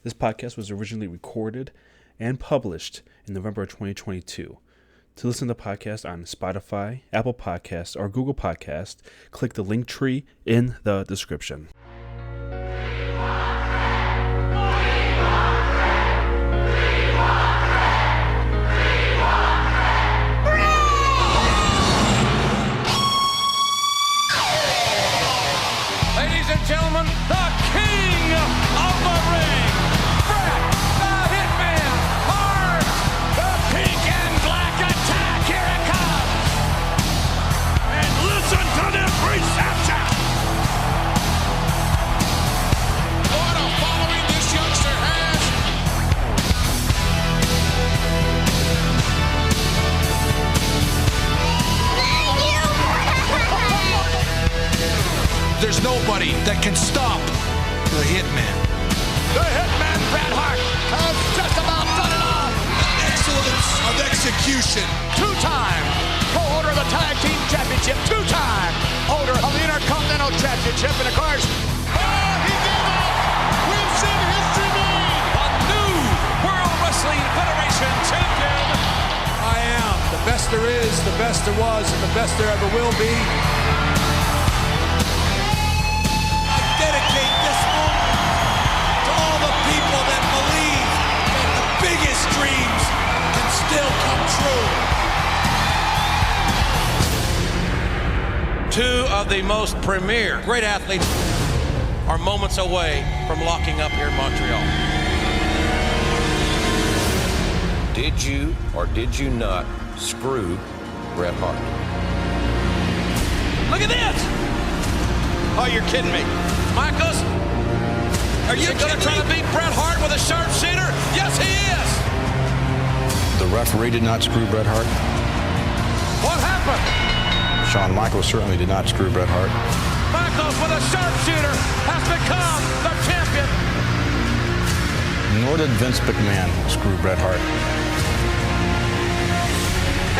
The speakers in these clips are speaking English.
This podcast was originally recorded and published in November of 2022. To listen to the podcast on Spotify, Apple Podcasts, or Google Podcasts, click the link tree in the description. Ladies and gentlemen, the king of the ring, Bret the Hitman Hart, the pink and black attack, here it comes. And listen to this reception. What a following this youngster has. There's nobody that can stop the Hitman. The Hitman, Bret Hart, has just about done it all. Excellence of execution. Two-time co-holder of the Tag Team Championship. Two-time holder of the Intercontinental Championship. And of course, he gave up. We've seen history made. A new World Wrestling Federation champion. I am the best there is, the best there was, and the best there ever will be. I dedicate this moment to all the people that believe that the biggest dreams can still come true. Two of the most premier great athletes are moments away from locking up here in Montreal. Did you or did you not screw Bret Hart? Look at this! Oh, you're kidding me. Michaels, are you going to try to beat Bret Hart with a sharpshooter? Yes, he is! The referee did not screw Bret Hart. What happened? Shawn Michaels certainly did not screw Bret Hart. Michaels with a sharpshooter has become the champion. Nor did Vince McMahon screw Bret Hart.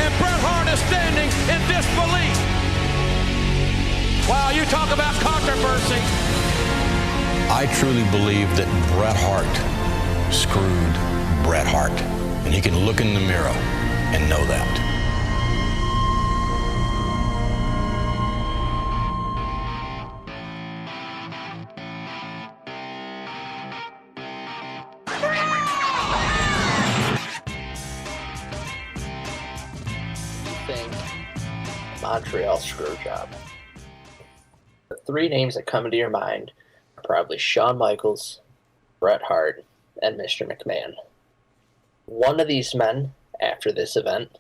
And Bret Hart is standing in disbelief. Wow, you talk about controversy. I truly believe that Bret Hart screwed Bret Hart. And he can look in the mirror and know that. Montreal Screw Job. The three names that come into your mind are probably Shawn Michaels, Bret Hart, and Mr. McMahon. One of these men, after this event,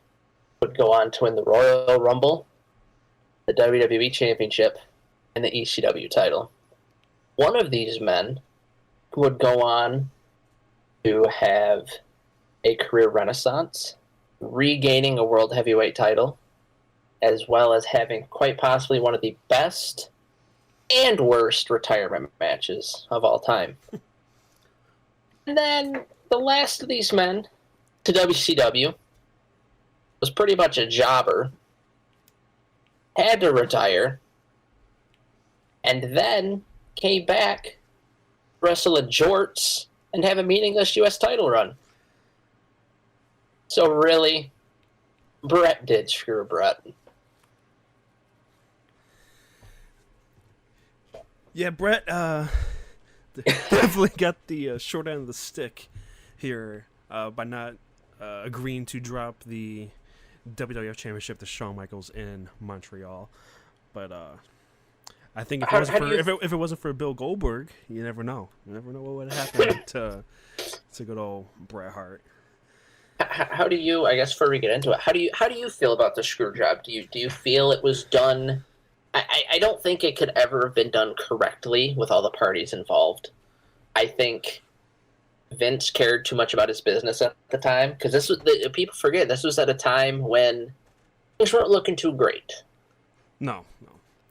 would go on to win the Royal Rumble, the WWE Championship, and the ECW title. One of these men would go on to have a career renaissance, regaining a World Heavyweight title, as well as having quite possibly one of the best and worst retirement matches of all time. And then the last of these men, to WCW, was pretty much a jobber, had to retire, and then came back, wrestle in jorts, and have a meaningless U.S. title run. So really, Bret did screw Bret. Yeah, Bret definitely got the short end of the stick here by not agreeing to drop the WWF Championship to Shawn Michaels in Montreal. But I think if it wasn't for Bill Goldberg, you never know. You never know what would have happened to good old Bret Hart. How do you? I guess before we get into it, how do you feel about the screw job? Do you feel it was done? I don't think it could ever have been done correctly with all the parties involved. I think Vince cared too much about his business at the time, because this was people forget this was at a time when things weren't looking too great. No.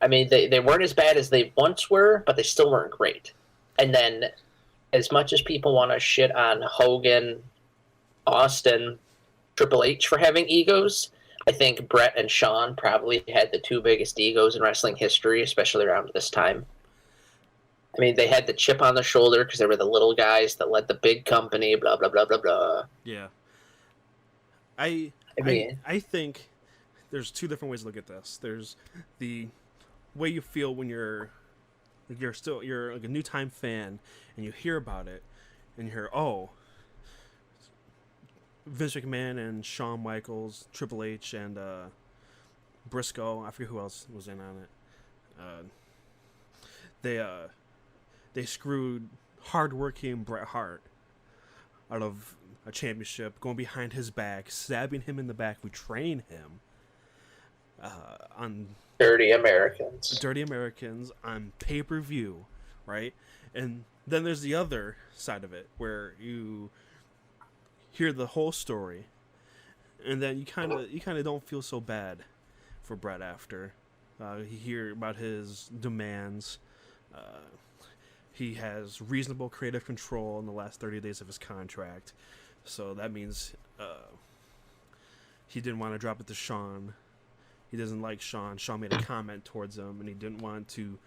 I mean, they weren't as bad as they once were, but they still weren't great. And then, as much as people want to shit on Hogan, Austin, Triple H for having egos, I think Bret and Shawn probably had the two biggest egos in wrestling history, especially around this time. I mean, they had the chip on the shoulder because they were the little guys that led the big company, blah, blah, blah, blah, blah. Yeah. I mean, I think there's two different ways to look at this. There's the way you feel when you're like a new time fan and you hear about it and you hear, oh, Vince McMahon and Shawn Michaels, Triple H and Briscoe, I forget who else was in on it. They screwed hardworking Bret Hart out of a championship, going behind his back, stabbing him in the back, betraying him on Dirty Americans. Dirty Americans on pay-per-view, right? And then there's the other side of it where you hear the whole story, and then you kind of don't feel so bad for Bret after. You hear about his demands. He has reasonable creative control in the last 30 days of his contract, so that means he didn't want to drop it to Shawn. He doesn't like Shawn. Shawn made a comment towards him, and he didn't want to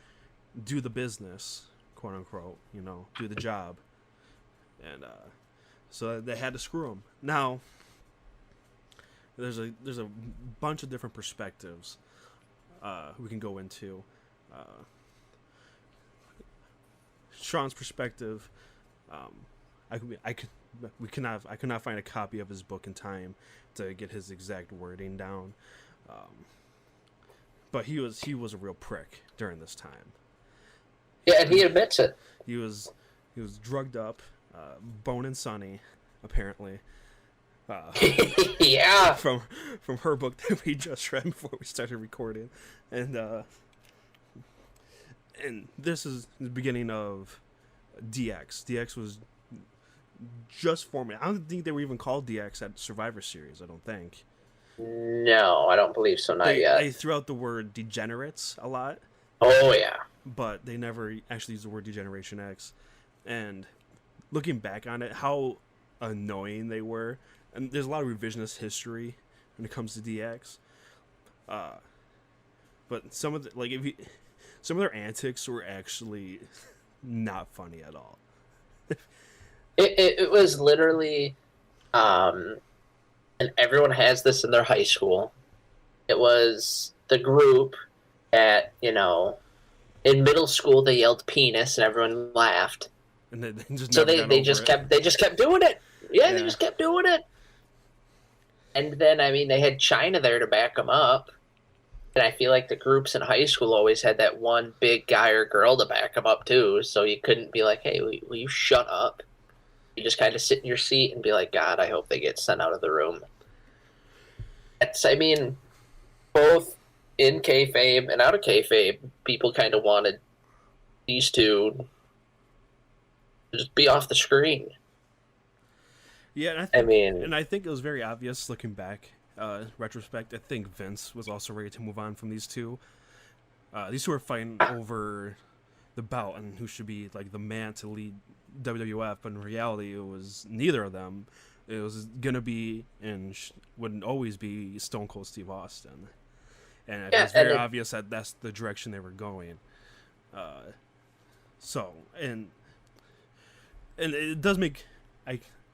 do the business, quote unquote, do the job. And so they had to screw him. Now, there's a bunch of different perspectives we can go into. Shawn's perspective, I could not find a copy of his book in time to get his exact wording down. But he was a real prick during this time. Yeah, and he admits it. He was drugged up, Bone and Sonny, apparently. Yeah. From her book that we just read before we started recording, and this is the beginning of DX. DX was just forming. I don't think they were even called DX at Survivor Series. I don't think. No, I don't believe so. Not yet. They threw out the word degenerates a lot. Oh yeah. But they never actually used the word Degeneration X. And looking back on it, how annoying they were. And there's a lot of revisionist history when it comes to DX. But some of their antics were actually not funny at all. It was literally, and everyone has this in their high school. It was the group at, in middle school they yelled penis and everyone laughed. And they just they just kept doing it. Yeah, they just kept doing it. And then they had China there to back them up. And I feel like the groups in high school always had that one big guy or girl to back them up too. So you couldn't be like, "Hey, will you shut up?" You just kind of sit in your seat and be like, "God, I hope they get sent out of the room." Both in kayfabe and out of kayfabe, people kind of wanted these two to just be off the screen. Yeah, and I think it was very obvious looking back. Retrospect, I think Vince was also ready to move on from these two. These two were fighting over the belt and who should be like the man to lead WWF, but in reality, it was neither of them. It was gonna be and would always be Stone Cold Steve Austin, and it was very obvious that that's the direction they were going. And it does make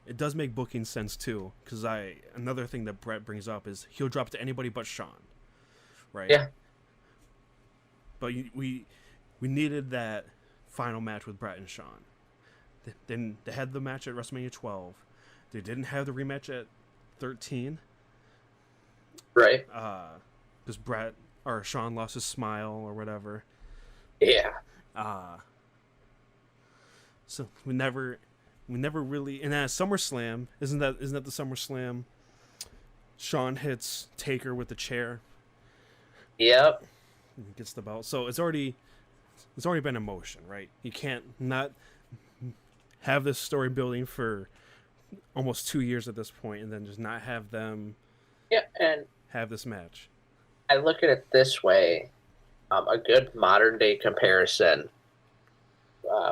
It does make booking sense too, because another thing that Bret brings up is he'll drop to anybody but Shawn, right? Yeah. But we needed that final match with Bret and Shawn. Then they had the match at WrestleMania 12. They didn't have the rematch at 13. Right. Because Bret or Shawn lost his smile or whatever. Yeah. So we never really, and at SummerSlam, isn't that the SummerSlam? Shawn hits Taker with the chair. Yep. And gets the belt. So it's already been in motion, right? You can't not have this story building for almost 2 years at this point, and then just not have them. Yeah, and have this match. I look at it this way: a good modern day comparison.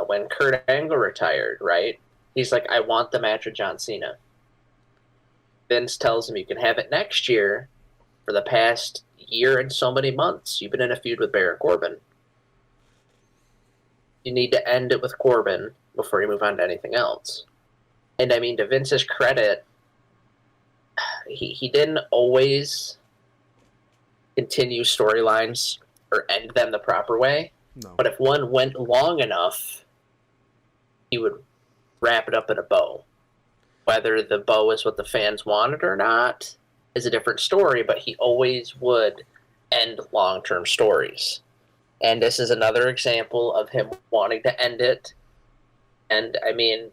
When Kurt Angle retired, right? He's like, I want the match with John Cena. Vince tells him you can have it next year. For the past year and so many months, you've been in a feud with Baron Corbin. you need to end it with Corbin before you move on to anything else. And I mean, to Vince's credit, he didn't always continue storylines or end them the proper way. No. But if one went long enough, he would wrap it up in a bow. Whether the bow is what the fans wanted or not is a different story, but he always would end long-term stories. And this is another example of him wanting to end it. And, I mean,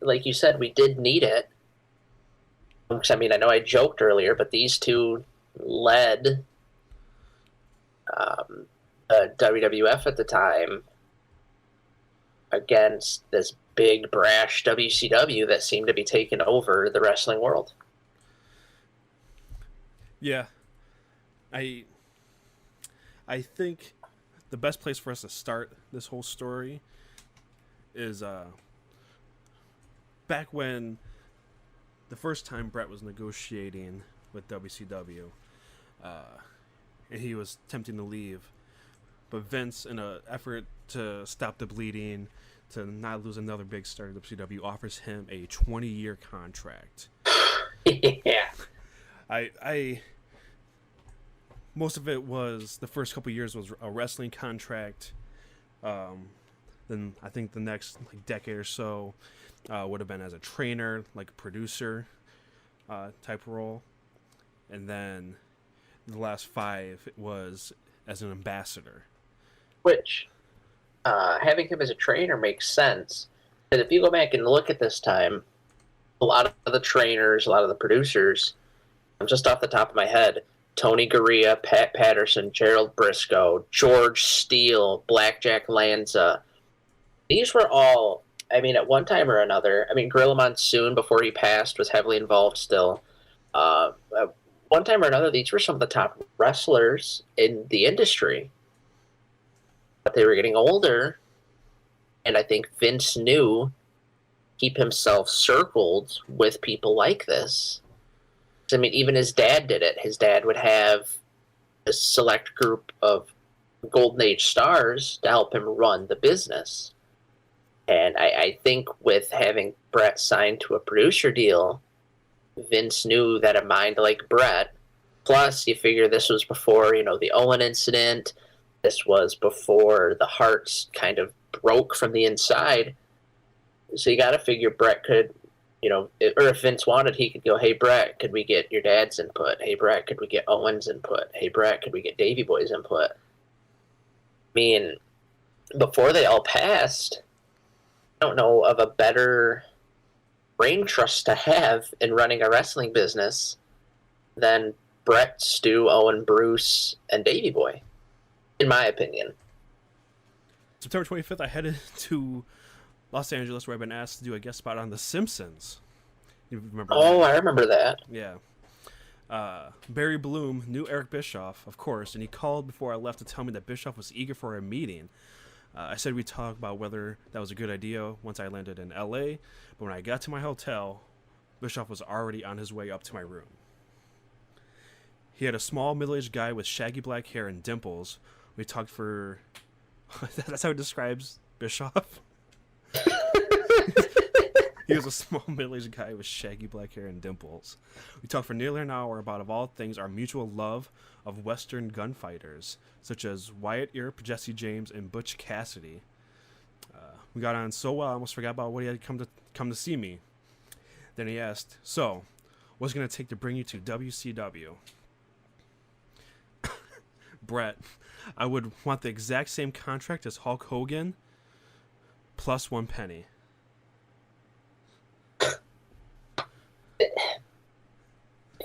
like you said, we did need it. I mean, I know I joked earlier, but these two led WWF at the time against this big, brash WCW that seemed to be taking over the wrestling world. Yeah. I think the best place for us to start this whole story is back when the first time Brett was negotiating with WCW, and he was attempting to leave, but Vince, in an effort to stop the bleeding, to not lose another big star to WCW, offers him a 20-year contract. Yeah. I most of it was, the first couple years was a wrestling contract. Then I think the next decade or so would have been as a trainer, like a producer type role. And then the last 5 was as an ambassador. Which, having him as a trainer makes sense. Because if you go back and look at this time, a lot of the trainers, a lot of the producers, just off the top of my head, Tony Gurria, Pat Patterson, Gerald Briscoe, George Steele, Blackjack Lanza. These were all, I mean, at one time or another, I mean, Gorilla Monsoon, before he passed, was heavily involved still. At one time or another, these were some of the top wrestlers in the industry. But they were getting older, and I think Vince knew keep himself circled with people like this. I mean, even his dad did it. His dad would have a select group of Golden Age stars to help him run the business. And I think with having Brett signed to a producer deal, Vince knew that a mind like Brett, plus you figure this was before, the Owen incident, this was before the Hearts kind of broke from the inside. So you got to figure Brett could, or if Vince wanted, he could go, hey, Brett, could we get your dad's input? Hey, Brett, could we get Owen's input? Hey, Brett, could we get Davey Boy's input? I mean, before they all passed, I don't know of a better brain trust to have in running a wrestling business than Brett, Stu, Owen, Bruce, and Davey Boy, in my opinion. September 25th, I headed to Los Angeles, where I've been asked to do a guest spot on The Simpsons. You remember Oh, that? I remember that. Yeah. Barry Bloom knew Eric Bischoff, of course, and he called before I left to tell me that Bischoff was eager for a meeting. I said we'd talk about whether that was a good idea once I landed in LA, but when I got to my hotel, Bischoff was already on his way up to my room. He had a small, middle-aged guy with shaggy black hair and dimples. We talked for... That's how it describes Bischoff? He was a small, middle-aged guy with shaggy black hair and dimples. We talked for nearly an hour about, of all things, our mutual love of Western gunfighters, such as Wyatt Earp, Jesse James, and Butch Cassidy. We got on so well, I almost forgot about what he had come to see me. Then he asked, so, what's it going to take to bring you to WCW? Brett, I would want the exact same contract as Hulk Hogan, plus 1 penny.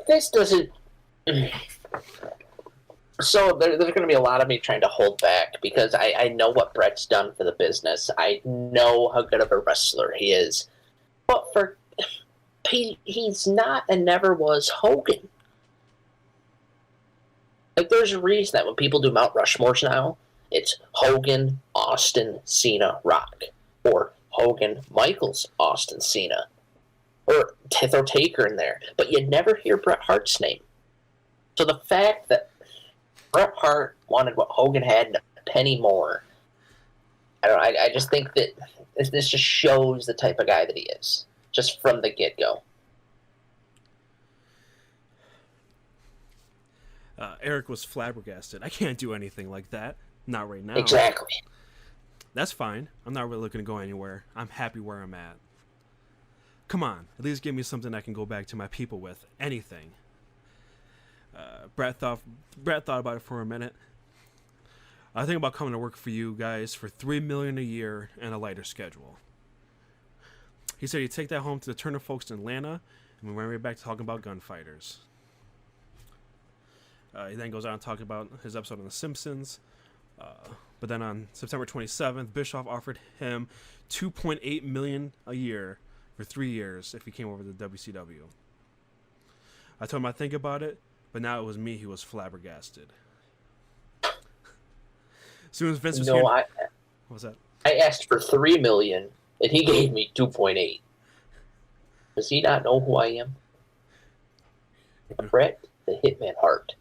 This doesn't... So there's going to be a lot of me trying to hold back because I know what Brett's done for the business. I know how good of a wrestler he is. But he's not and never was Hogan. Like, there's a reason that when people do Mount Rushmores now, it's Hogan, Austin, Cena, Rock. Or Hogan, Michaels, Austin, Cena. Or throw Taker in there. But you never hear Bret Hart's name. So the fact that Bret Hart wanted what Hogan had and a penny more I don't know. I just think that this just shows the type of guy that he is, just from the get-go. Eric was flabbergasted. I can't do anything like that. Not right now. Exactly. That's fine. I'm not really looking to go anywhere. I'm happy where I'm at. Come on, at least give me something I can go back to my people with. Anything. Brett thought about it for a minute. I think about coming to work for you guys for $3 million a year and a lighter schedule. He said he'd take that home to the Turner folks in Atlanta, and we went right back to talking about gunfighters. He then goes on to talk about his episode on The Simpsons. But then on September 27th, Bischoff offered him $2.8 million a year for 3 years if he came over to WCW. I told him I'd think about it, but now it was me who was flabbergasted. As soon as Vince was here, what was that? I asked for $3 million, and he gave me 2.8. Does he not know who I am? Bret the Hitman Hart.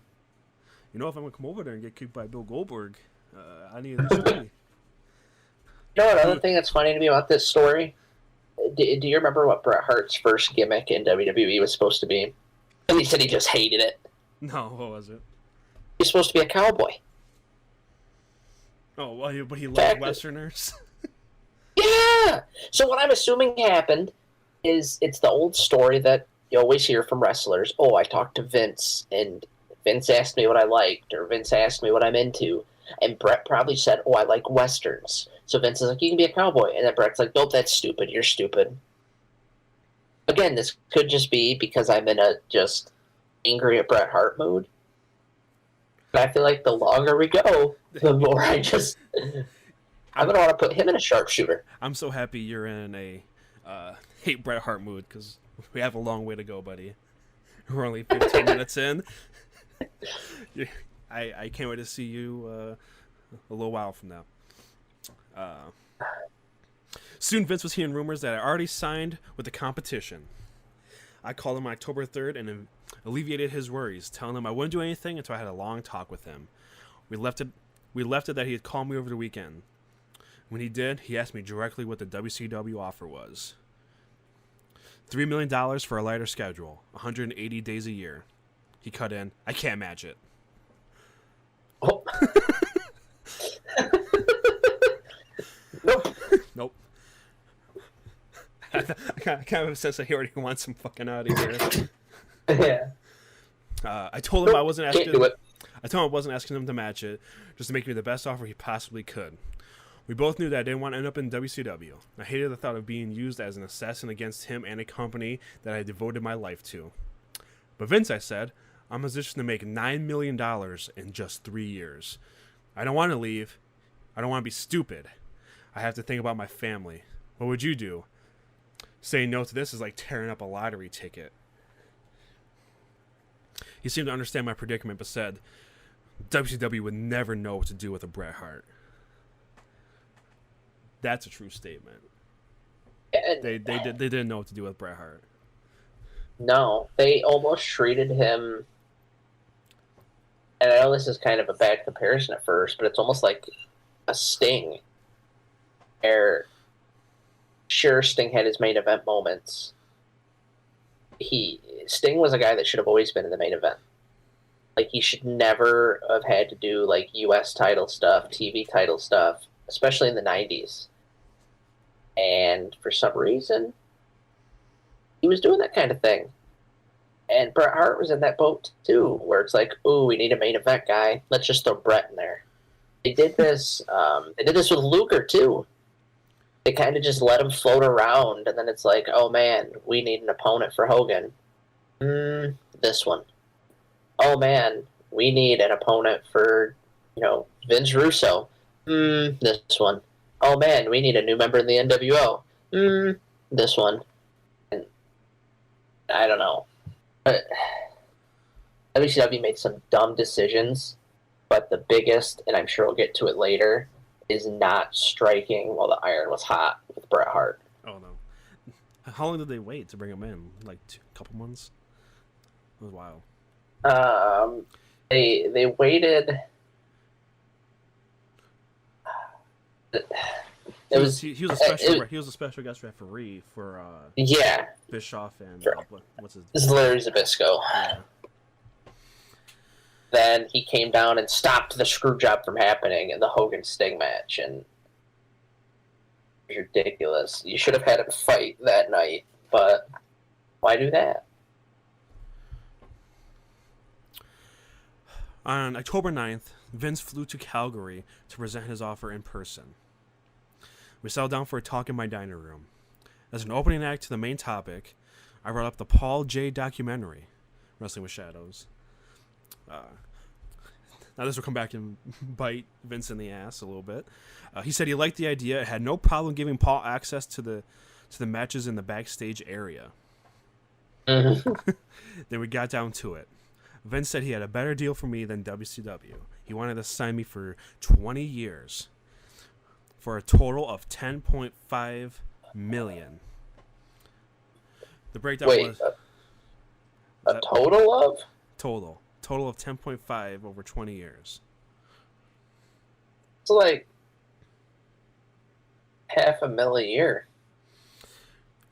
You know, if I'm gonna come over there and get kicked by Bill Goldberg, I need at least $3. You know, another thing that's funny to me about this story. Do you remember what Bret Hart's first gimmick in WWE was supposed to be? And he said he just hated it. No, what was it? He's supposed to be a cowboy. Oh, well, but he loved Westerners. Yeah! So what I'm assuming happened is it's the old story that you always hear from wrestlers. Oh, I talked to Vince, and Vince asked me what I liked, or Vince asked me what I'm into. And Bret probably said, oh, I like Westerns. So Vince is like, you can be a cowboy. And then Bret's like, nope, that's stupid. You're stupid. Again, this could just be because I'm in a just angry at Bret Hart mood. But I feel like the longer we go, the more I'm going to want to put him in a sharpshooter. I'm so happy you're in a hate Bret Hart mood, because we have a long way to go, buddy. We're only 15 minutes in. I can't wait to see you a little while from now. Soon Vince was hearing rumors that I already signed with the competition. I called him on October 3rd and alleviated his worries, telling him I wouldn't do anything until I had a long talk with him. We left it that he had called me over the weekend. When he did, he asked me directly what the WCW offer was. $3 million for a lighter schedule, 180 days a year. He cut in, I can't match it. Oh. Nope. Nope. I kind of have a sense that he already wants him fucking out of here. Yeah. I told him I wasn't asking. Can't do it. I told him I wasn't asking him to match it, just to make me the best offer he possibly could. We both knew that I didn't want to end up in WCW. I hated the thought of being used as an assassin against him and a company that I devoted my life to. But Vince, I said, I'm positioned to make $9 million in just 3 years. I don't want to leave. I don't want to be stupid. I have to think about my family. What would you do? Saying no to this is like tearing up a lottery ticket. He seemed to understand my predicament, but said WCW would never know what to do with a Bret Hart. That's a true statement. And They didn't know what to do with Bret Hart. no, they almost treated him. And I know this is kind of a bad comparison at first, but it's almost like a Sting. Where, sure, Sting had his main event moments. Sting was a guy that should have always been in the main event. Like, he should never have had to do, like, U.S. title stuff, TV title stuff, especially in the 90s. And for some reason, he was doing that kind of thing. And Bret Hart was in that boat, too, where it's like, ooh, we need a main event guy. Let's just throw Bret in there. They did this with Luger, too. They kind of just let him float around, and then it's like, oh, man, we need an opponent for Hogan. This one. Oh, man, we need an opponent for, Vince Russo. This one. Oh, man, we need a new member in the NWO. This one. And I don't know. But WCW made some dumb decisions, but the biggest, and I'm sure we'll get to it later, is not striking while the iron was hot with Bret Hart. Oh, no. How long did they wait to bring him in? Like a couple months? It was wild. They waited. It was he was a special guest referee for yeah. Bischoff and what's his This is Larry Zbyszko. yeah. Then he came down and stopped the screw job from happening in the Hogan Sting match, and it was ridiculous. You should have had him fight that night, but why do that? On October 9th, Vince flew to Calgary to present his offer in person. We settled down for a talk in my dining room. As an opening act to the main topic, I brought up the Paul J. documentary, Wrestling with Shadows. Now this will come back and bite Vince in the ass a little bit. He said he liked the idea and had no problem giving Paul access to the matches in the backstage area. Mm-hmm. Then we got down to it. Vince said he had a better deal for me than WCW. He wanted to sign me for 20 years for a total of $10.5 million. The breakdown was a total of total of 10.5 over 20 years. it's like $500,000 a year.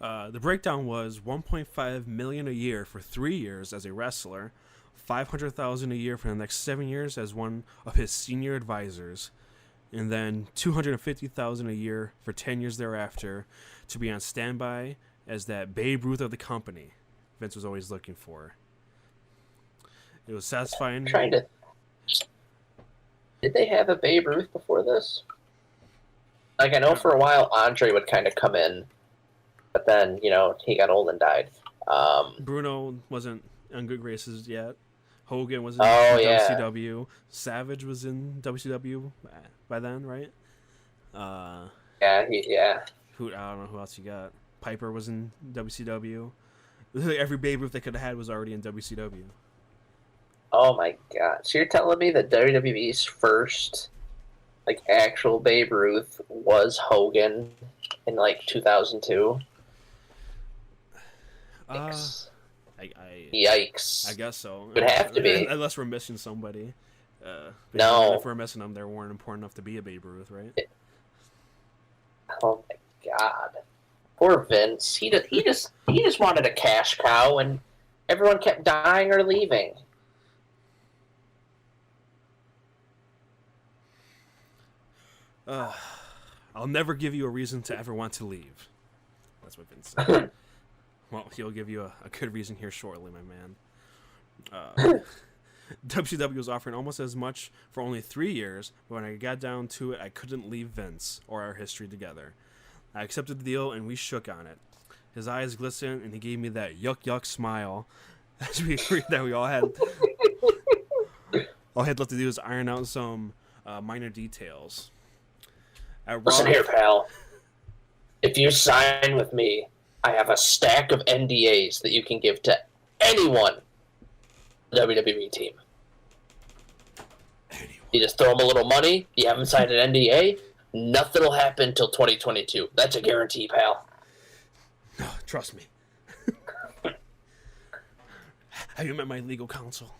The breakdown was $1.5 million a year for 3 years as a wrestler, $500,000 a year for the next 7 years as one of his senior advisors, and then $250,000 a year for 10 years thereafter to be on standby as that Babe Ruth of the company Vince was always looking for. It was satisfying. Did they have a Babe Ruth before this? Like, I know for a while Andre would kind of come in, but then, he got old and died. Bruno wasn't on good graces yet. Hogan was in WCW. Savage was in WCW by then, right? Yeah. I don't know who else you got. Piper was in WCW. Every Babe Ruth they could have had was already in WCW. Oh my god. So you're telling me that WWE's first actual Babe Ruth was Hogan in 2002? Yikes. I guess so. It would have to be. Unless we're missing somebody. No. If we're missing them, they weren't important enough to be a Babe Ruth, right? Oh my god. Poor Vince. He just wanted a cash cow, and everyone kept dying or leaving. I'll never give you a reason to ever want to leave. That's what Vince said. Well, he'll give you a good reason here shortly, my man. WCW was offering almost as much for only 3 years, but when I got down to it, I couldn't leave Vince or our history together. I accepted the deal, and we shook on it. His eyes glistened, and he gave me that yuck smile as we agreed that we all had left to do was iron out some minor details. Listen here, pal. If you sign with me, I have a stack of NDAs that you can give to anyone on the WWE team. You just throw them a little money, you haven't signed an NDA, nothing will happen until 2022. That's a guarantee, pal. No, trust me. Have you met my legal counsel?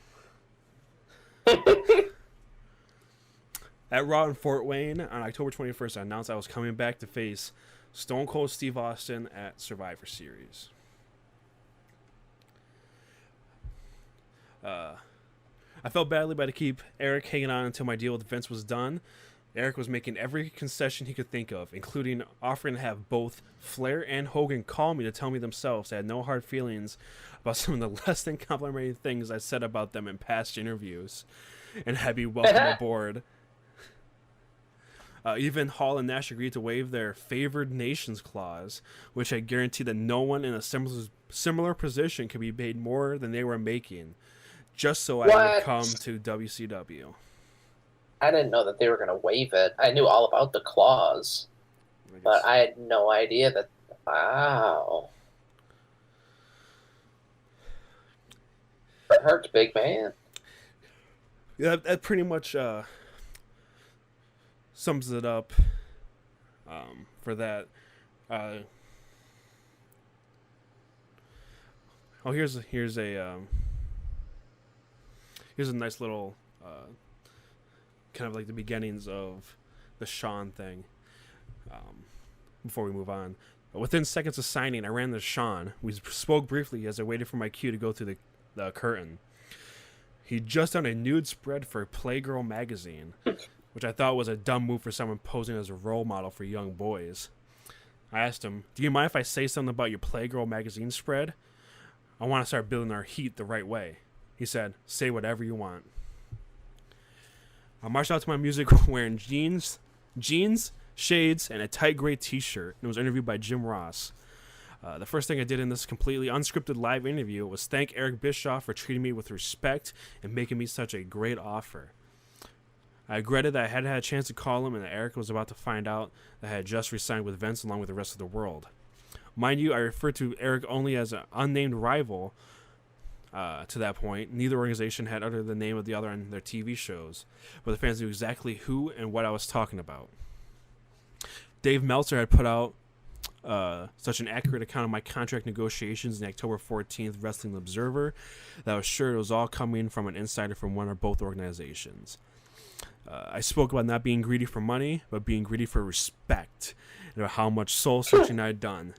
At Raw in Fort Wayne on October 21st, I announced I was coming back to face Stone Cold Steve Austin at Survivor Series. I felt badly to keep Eric hanging on until my deal with Vince was done. Eric was making every concession he could think of, including offering to have both Flair and Hogan call me to tell me themselves I had no hard feelings about some of the less than complimentary things I said about them in past interviews, and had me welcome aboard. Even Hall and Nash agreed to waive their favored nations clause, which had guaranteed that no one in a similar position could be paid more than they were making, just so I would come to WCW. I didn't know that they were going to waive it. I knew all about the clause, but I had no idea that. Wow. Bret Hart's big man. Yeah, that pretty much sums it up for that. Here's a nice little kind of like the beginnings of the Shawn thing. before we move on. Within seconds of signing, I ran to Sean. We spoke briefly as I waited for my cue to go through the curtain. He'd just done a nude spread for Playgirl magazine, which I thought was a dumb move for someone posing as a role model for young boys. I asked him, "Do you mind if I say something about your Playgirl magazine spread? I want to start building our heat the right way." He said, "Say whatever you want." I marched out to my music wearing jeans, shades, and a tight gray t-shirt, and was interviewed by Jim Ross. The first thing I did in this completely unscripted live interview was thank Eric Bischoff for treating me with respect and making me such a great offer. I regretted that I hadn't had a chance to call him and that Eric was about to find out that I had just re-signed with Vince along with the rest of the world. Mind you, I referred to Eric only as an unnamed rival to that point. Neither organization had uttered the name of the other on their TV shows, but the fans knew exactly who and what I was talking about. Dave Meltzer had put out such an accurate account of my contract negotiations in the October 14th Wrestling Observer that I was sure it was all coming from an insider from one or both organizations. I spoke about not being greedy for money, but being greedy for respect, and about how much soul searching I had done.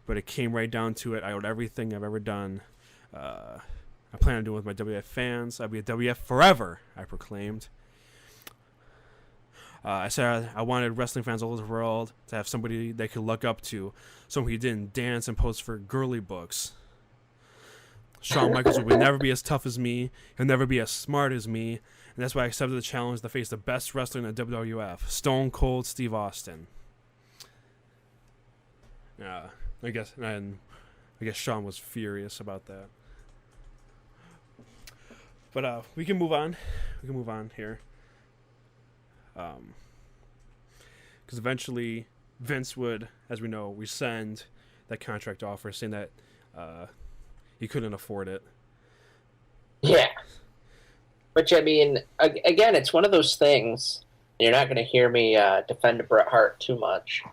But it came right down to it. I owed everything I've ever done. I plan on doing with my WF fans. I'll be a WF forever, I proclaimed. I said I wanted wrestling fans all over the world to have somebody they could look up to, someone who didn't dance and pose for girly books. Shawn Michaels would never be as tough as me. He'll never be as smart as me. And that's why I accepted the challenge to face the best wrestler in the WWF, Stone Cold Steve Austin. I guess Shawn was furious about that. But we can move on. We can move on here. Because eventually Vince would, as we know, rescind that contract offer, saying that he couldn't afford it. Yeah. Which, I mean, again, it's one of those things. You're not going to hear me defend Bret Hart too much.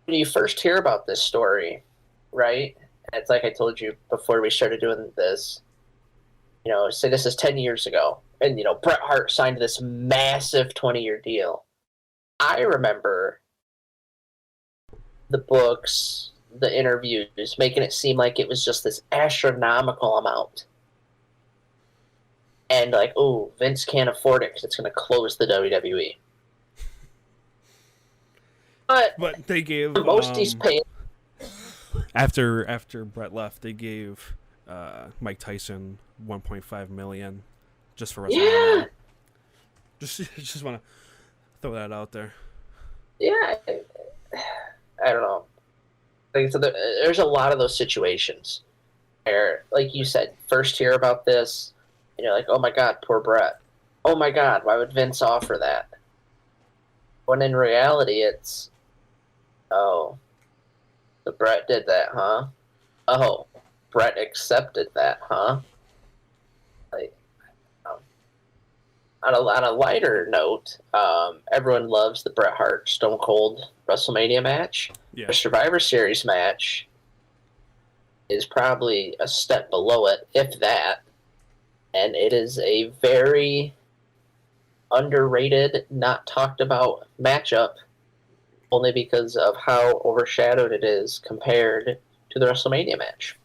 When you first hear about this story, right? It's like I told you before we started doing this. You know, say this is 10 years ago. And, you know, Bret Hart signed this massive 20-year deal. I remember the books, the interviews, making it seem like it was just this astronomical amount. And like, oh, Vince can't afford it because it's going to close the WWE. But they gave most he's paid. After Bret left, they gave Mike Tyson $1.5 million just for WrestleMania. Yeah. Just want to throw that out there. Yeah, I don't know. Like, so there's a lot of those situations where, like you said, first hear about this, and you're like, oh my God, poor Bret. Oh my God, why would Vince offer that? When in reality, it's, oh, so Bret did that, huh? Oh, Bret accepted that, huh? Like, on a lighter note, everyone loves the Bret Hart Stone Cold WrestleMania match. Yeah. The Survivor Series match is probably a step below it, if that. And it is a very underrated, not talked about matchup, only because of how overshadowed it is compared to the WrestleMania match.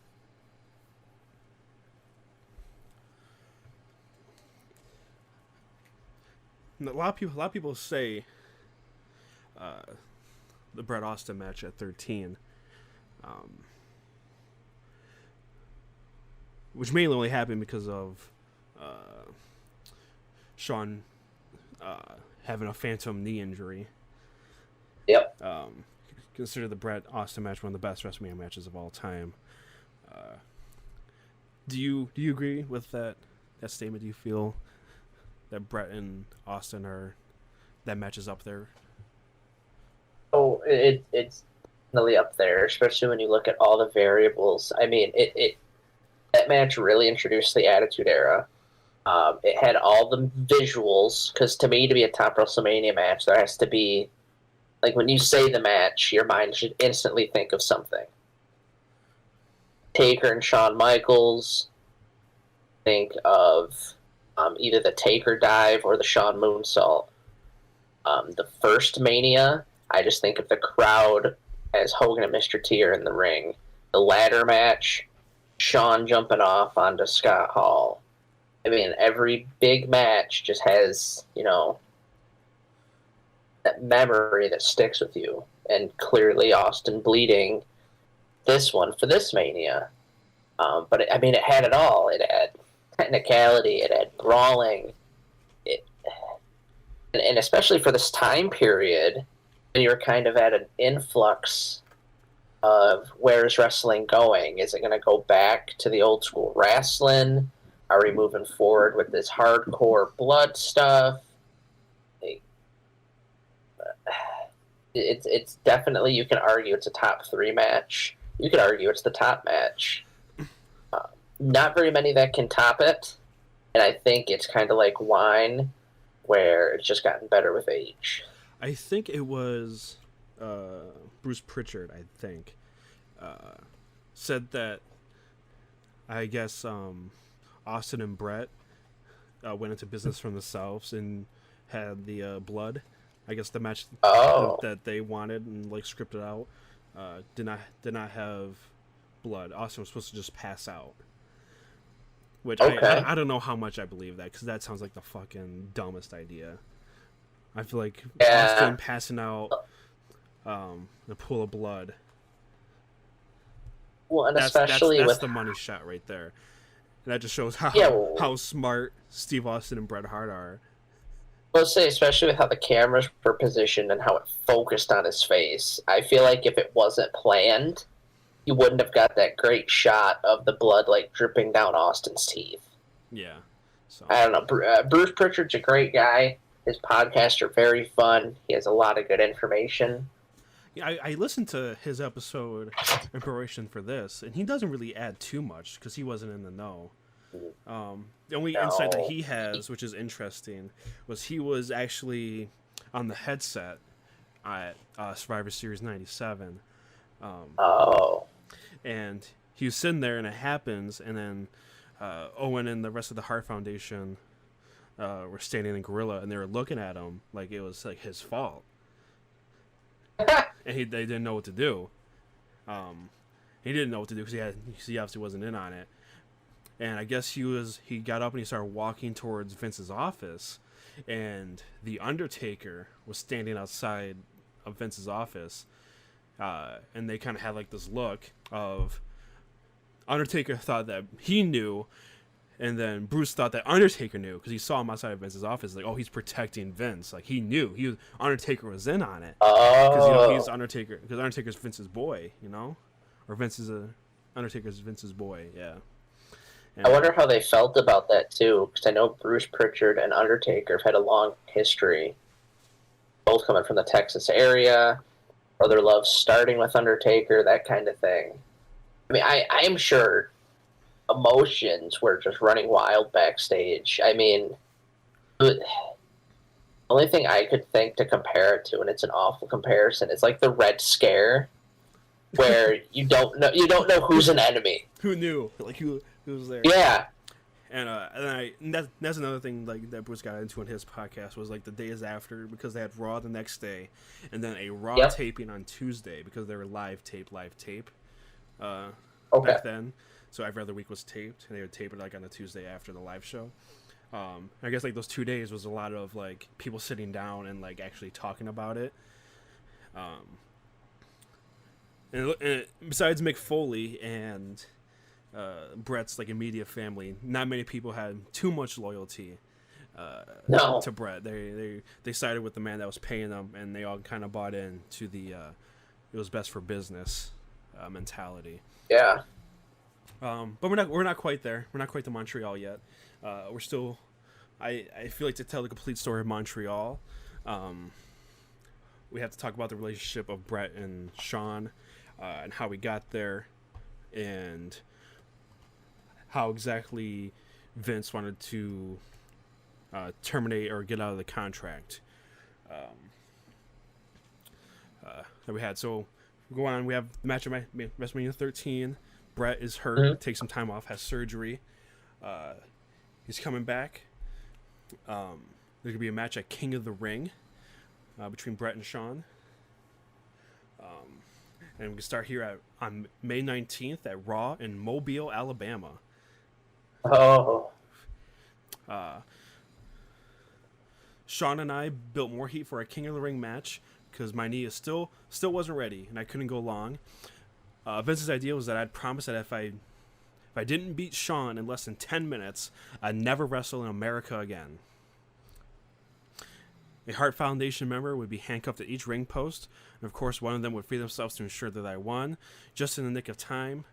A lot of people say the Bret Austin match at 13, which mainly only happened because of Shawn having a phantom knee injury. Yep. Consider the Bret Austin match one of the best WrestleMania matches of all time. Do you agree with that statement? Do you feel that Bret and Austin that match is up there? Oh, it's definitely up there, especially when you look at all the variables. I mean, that match really introduced the Attitude Era. It had all the visuals, because to me, to be a top WrestleMania match, there has to be, like, when you say the match, your mind should instantly think of something. Taker and Shawn Michaels, think of either the Taker dive or the Shawn moonsault. The first Mania, I just think of the crowd as Hogan and Mr. T are in the ring. The ladder match, Shawn jumping off onto Scott Hall. I mean, every big match just has, that memory that sticks with you. And clearly Austin bleeding this one for this Mania. But, it had it all. It had technicality. It had brawling. And especially for this time period, you're kind of at an influx of where is wrestling going? Is it going to go back to the old school wrestling? Are we moving forward with this hardcore blood stuff? It's definitely, you can argue it's a top 3 match. You could argue it's the top match. Not very many that can top it, and I think it's kind of like wine, where it's just gotten better with age. I think it was Bruce Pritchard, said that, I guess, Austin and Brett went into business for themselves and had the blood. I guess the match that they wanted and scripted out did not have blood. Austin was supposed to just pass out. Which I don't know how much I believe that, because that sounds like the fucking dumbest idea. I feel like Austin passing out in a pool of blood. Well, and that's especially with the money shot right there. And that just shows how smart Steve Austin and Bret Hart are. Let's say, especially with how the cameras were positioned and how it focused on his face. I feel like if it wasn't planned, you wouldn't have got that great shot of the blood dripping down Austin's teeth. Yeah. So I don't know. Bruce Pritchard's a great guy. His podcasts are very fun. He has a lot of good information. Yeah, I listened to his episode in preparation for this, and he doesn't really add too much because he wasn't in the know. The only insight that he has, which is interesting, was he was actually on the headset at Survivor Series 97. And he was sitting there, and it happens, and then Owen and the rest of the Hart Foundation were standing in Gorilla, and they were looking at him like it was his fault. And they didn't know what to do. He didn't know what to do because he obviously wasn't in on it. And I guess he got up and he started walking towards Vince's office, and the Undertaker was standing outside of Vince's office, and they kind of had this look of Undertaker thought that he knew, and then Bruce thought that Undertaker knew because he saw him outside of Vince's office. He's protecting Vince. He knew Undertaker was in on it because he's Undertaker, because Undertaker's Vince's boy, or Undertaker's Vince's boy, yeah. I wonder how they felt about that, too, because I know Bruce Pritchard and Undertaker have had a long history, both coming from the Texas area, brother love starting with Undertaker, that kind of thing. I am sure emotions were just running wild backstage. The only thing I could think to compare it to, and it's an awful comparison, is the Red Scare, where you don't know who's an enemy. Who knew? Who was there? Yeah. And that's another thing that Bruce got into in his podcast was the days after, because they had Raw the next day, and then a Raw taping on Tuesday because they were live tape. Back then. So every other week was taped, and they would tape it on a Tuesday after the live show. I guess those 2 days was a lot of people sitting down and actually talking about it. And besides Mick Foley and Brett's immediate family, not many people had too much loyalty to Brett. They sided with the man that was paying them, and they all kind of bought into the it was best for business mentality. Yeah. But we're not quite there. We're not quite to Montreal yet. We're still. I feel to tell the complete story of Montreal, we have to talk about the relationship of Brett and Shawn, and how we got there, and how exactly Vince wanted to terminate or get out of the contract that we had. So we go on. We have the match of WrestleMania 13. Brett is hurt, takes some time off, has surgery. He's coming back. There's going to be a match at King of the Ring between Brett and Shawn. And we can start here on May 19th at Raw in Mobile, Alabama. Oh, Sean and I built more heat for a King of the Ring match because my knee is still wasn't ready and I couldn't go long. Vince's idea was that I'd promise that if I didn't beat Sean in less than 10 minutes, I'd never wrestle in America again. A Hart Foundation member would be handcuffed at each ring post, and of course one of them would free themselves to ensure that I won, just in the nick of time.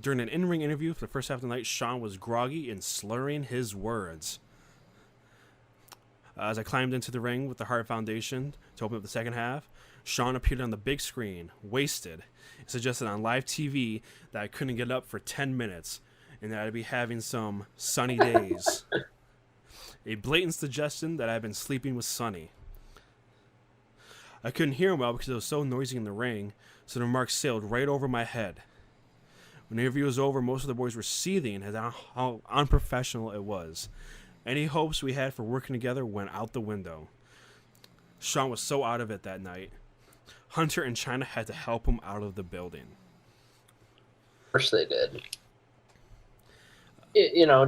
During an in-ring interview for the first half of the night, Sean was groggy and slurring his words. As I climbed into the ring with the Hart Foundation to open up the second half, Sean appeared on the big screen, wasted, and suggested on live TV that I couldn't get up for 10 minutes, and that I'd be having some sunny days. A blatant suggestion that I'd been sleeping with Sonny. I couldn't hear him well because it was so noisy in the ring, so the remarks sailed right over my head. When the interview was over, most of the boys were seething at how unprofessional it was. Any hopes we had for working together went out the window. Sean was so out of it that night. Hunter and China had to help him out of the building. of course they did.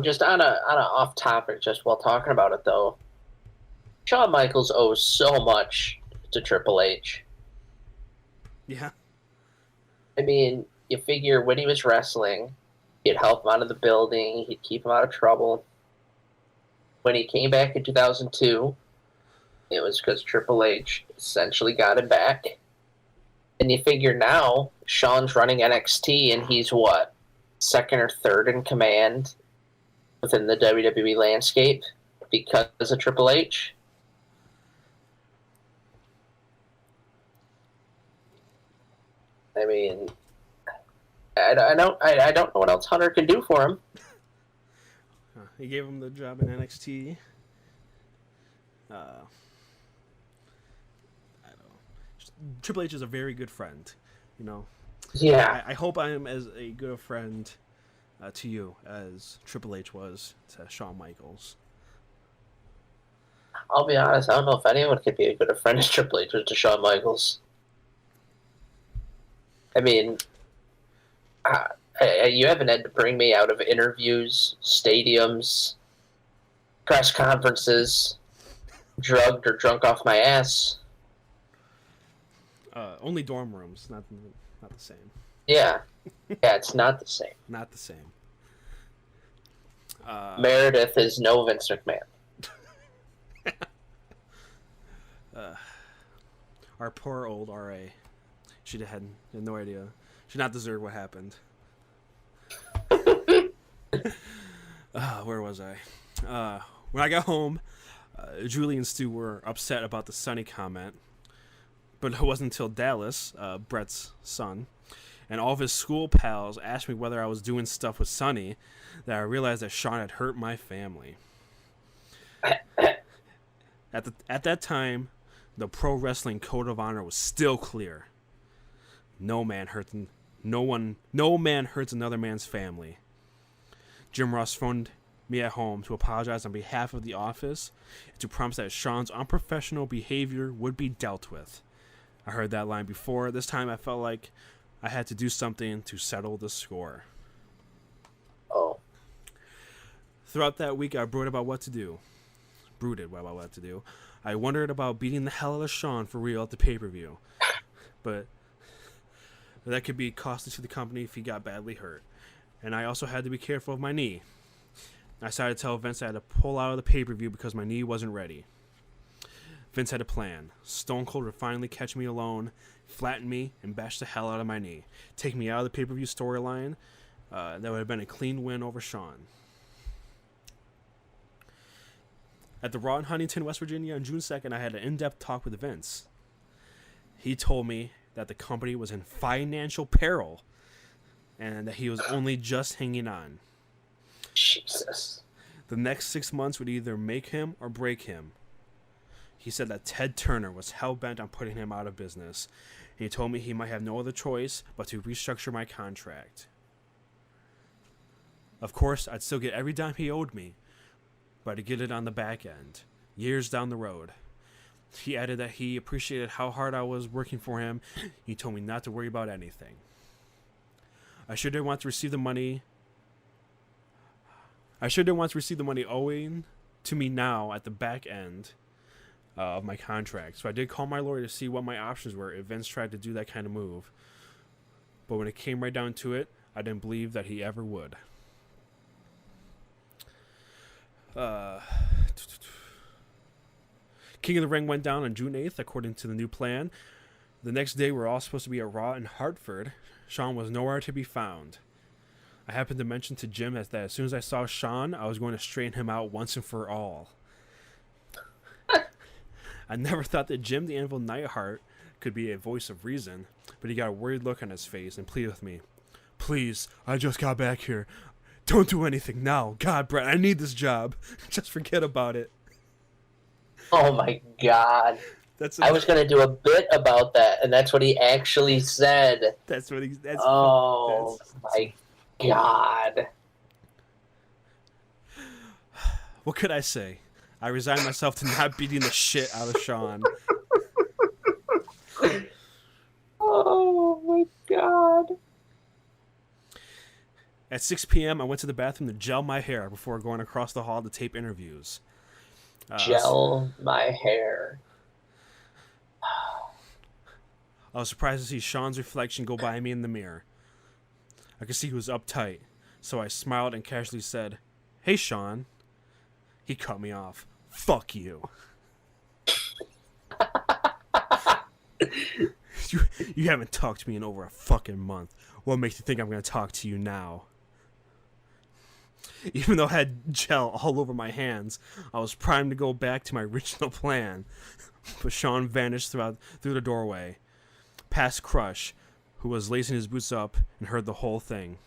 Just on a off topic, just while talking about it though, Shawn Michaels owes so much to Triple H. Yeah. I mean, you figure when he was wrestling, he'd help him out of the building, he'd keep him out of trouble. When he came back in 2002, it was because Triple H essentially got him back. And you figure now, Shawn's running NXT, and he's what? Second or third in command within the WWE landscape because of Triple H. I mean, I don't know what else Hunter can do for him. He gave him the job in NXT. I don't know. Triple H is a very good friend, you know. Yeah. I hope I am as a good a friend to you as Triple H was to Shawn Michaels. I'll be honest, I don't know if anyone could be a good a friend as Triple H was to Shawn Michaels. I mean, you haven't had to bring me out of interviews, stadiums, press conferences, drugged or drunk off my ass. Only dorm rooms, not the same. Yeah, it's not the same. Not the same. Meredith is no Vince McMahon. Our poor old RA. She had no idea. She did not deserve what happened. Where was I? When I got home, Julie and Stu were upset about the Sonny comment. But it wasn't until Dallas, Brett's son, and all of his school pals asked me whether I was doing stuff with Sonny that I realized that Sean had hurt my family. At that time, the pro wrestling code of honor was still clear. No man hurts another man's family. Jim Ross phoned me at home to apologize on behalf of the office and to promise that Sean's unprofessional behavior would be dealt with. I heard that line before. This time I felt like I had to do something to settle the score. Oh. Throughout that week, I brooded about what to do. I wondered about beating the hell out of Sean for real at the pay-per-view. But that could be costly to the company if he got badly hurt. And I also had to be careful of my knee. I decided to tell Vince I had to pull out of the pay-per-view because my knee wasn't ready. Vince had a plan. Stone Cold would finally catch me alone, flatten me, and bash the hell out of my knee. Take me out of the pay-per-view storyline. That would have been a clean win over Sean. At the Raw in Huntington, West Virginia on June 2nd, I had an in-depth talk with Vince. He told me that the company was in financial peril and that he was only just hanging on. Jesus. The next 6 months would either make him or break him. He said that Ted Turner was hell-bent on putting him out of business. And he told me he might have no other choice but to restructure my contract. Of course, I'd still get every dime he owed me, but I'd get it on the back end, years down the road. He added that he appreciated how hard I was working for him. He told me not to worry about anything. I sure didn't want to receive the money. Owing to me now at the back end of my contract. So I did call my lawyer to see what my options were if Vince tried to do that kind of move. But when it came right down to it, I didn't believe that he ever would. King of the Ring went down on June 8th, according to the new plan. The next day, we were all supposed to be at Raw in Hartford. Sean was nowhere to be found. I happened to mention to Jim that as soon as I saw Sean, I was going to straighten him out once and for all. I never thought that Jim the Anvil Neidhart could be a voice of reason, but he got a worried look on his face and pleaded with me. Please, I just got back here. Don't do anything now. God, Brett, I need this job. Just forget about it. Oh my God. I was going to do a bit about that, and that's what he actually said. Oh my God. What could I say? I resigned myself to not beating the shit out of Sean. Oh my God. At 6 p.m., I went to the bathroom to gel my hair before going across the hall to tape interviews. Gel my hair. I was surprised to see Sean's reflection go by me in the mirror. I could see he was uptight, so I smiled and casually said, "Hey, Sean." He cut me off. "Fuck you." You haven't talked to me in over a fucking month. What makes you think I'm going to talk to you now? Even though I had gel all over my hands, I was primed to go back to my original plan. But Sean vanished through the doorway, past Crush, who was lacing his boots up and heard the whole thing.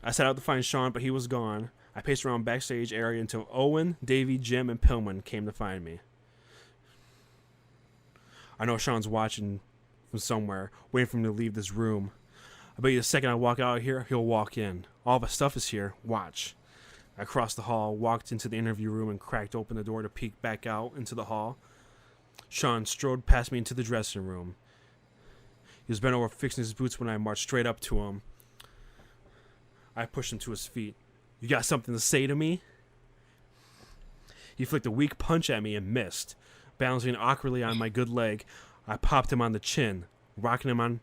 I set out to find Sean, but he was gone. I paced around backstage area until Owen, Davey, Jim, and Pillman came to find me. I know Sean's watching from somewhere, waiting for me to leave this room. I bet you the second I walk out of here, he'll walk in. All the stuff is here. Watch. I crossed the hall, walked into the interview room, and cracked open the door to peek back out into the hall. Sean strode past me into the dressing room. He was bent over fixing his boots when I marched straight up to him. I pushed him to his feet. "You got something to say to me?" He flicked a weak punch at me and missed. Balancing awkwardly on my good leg, I popped him on the chin, rocking him on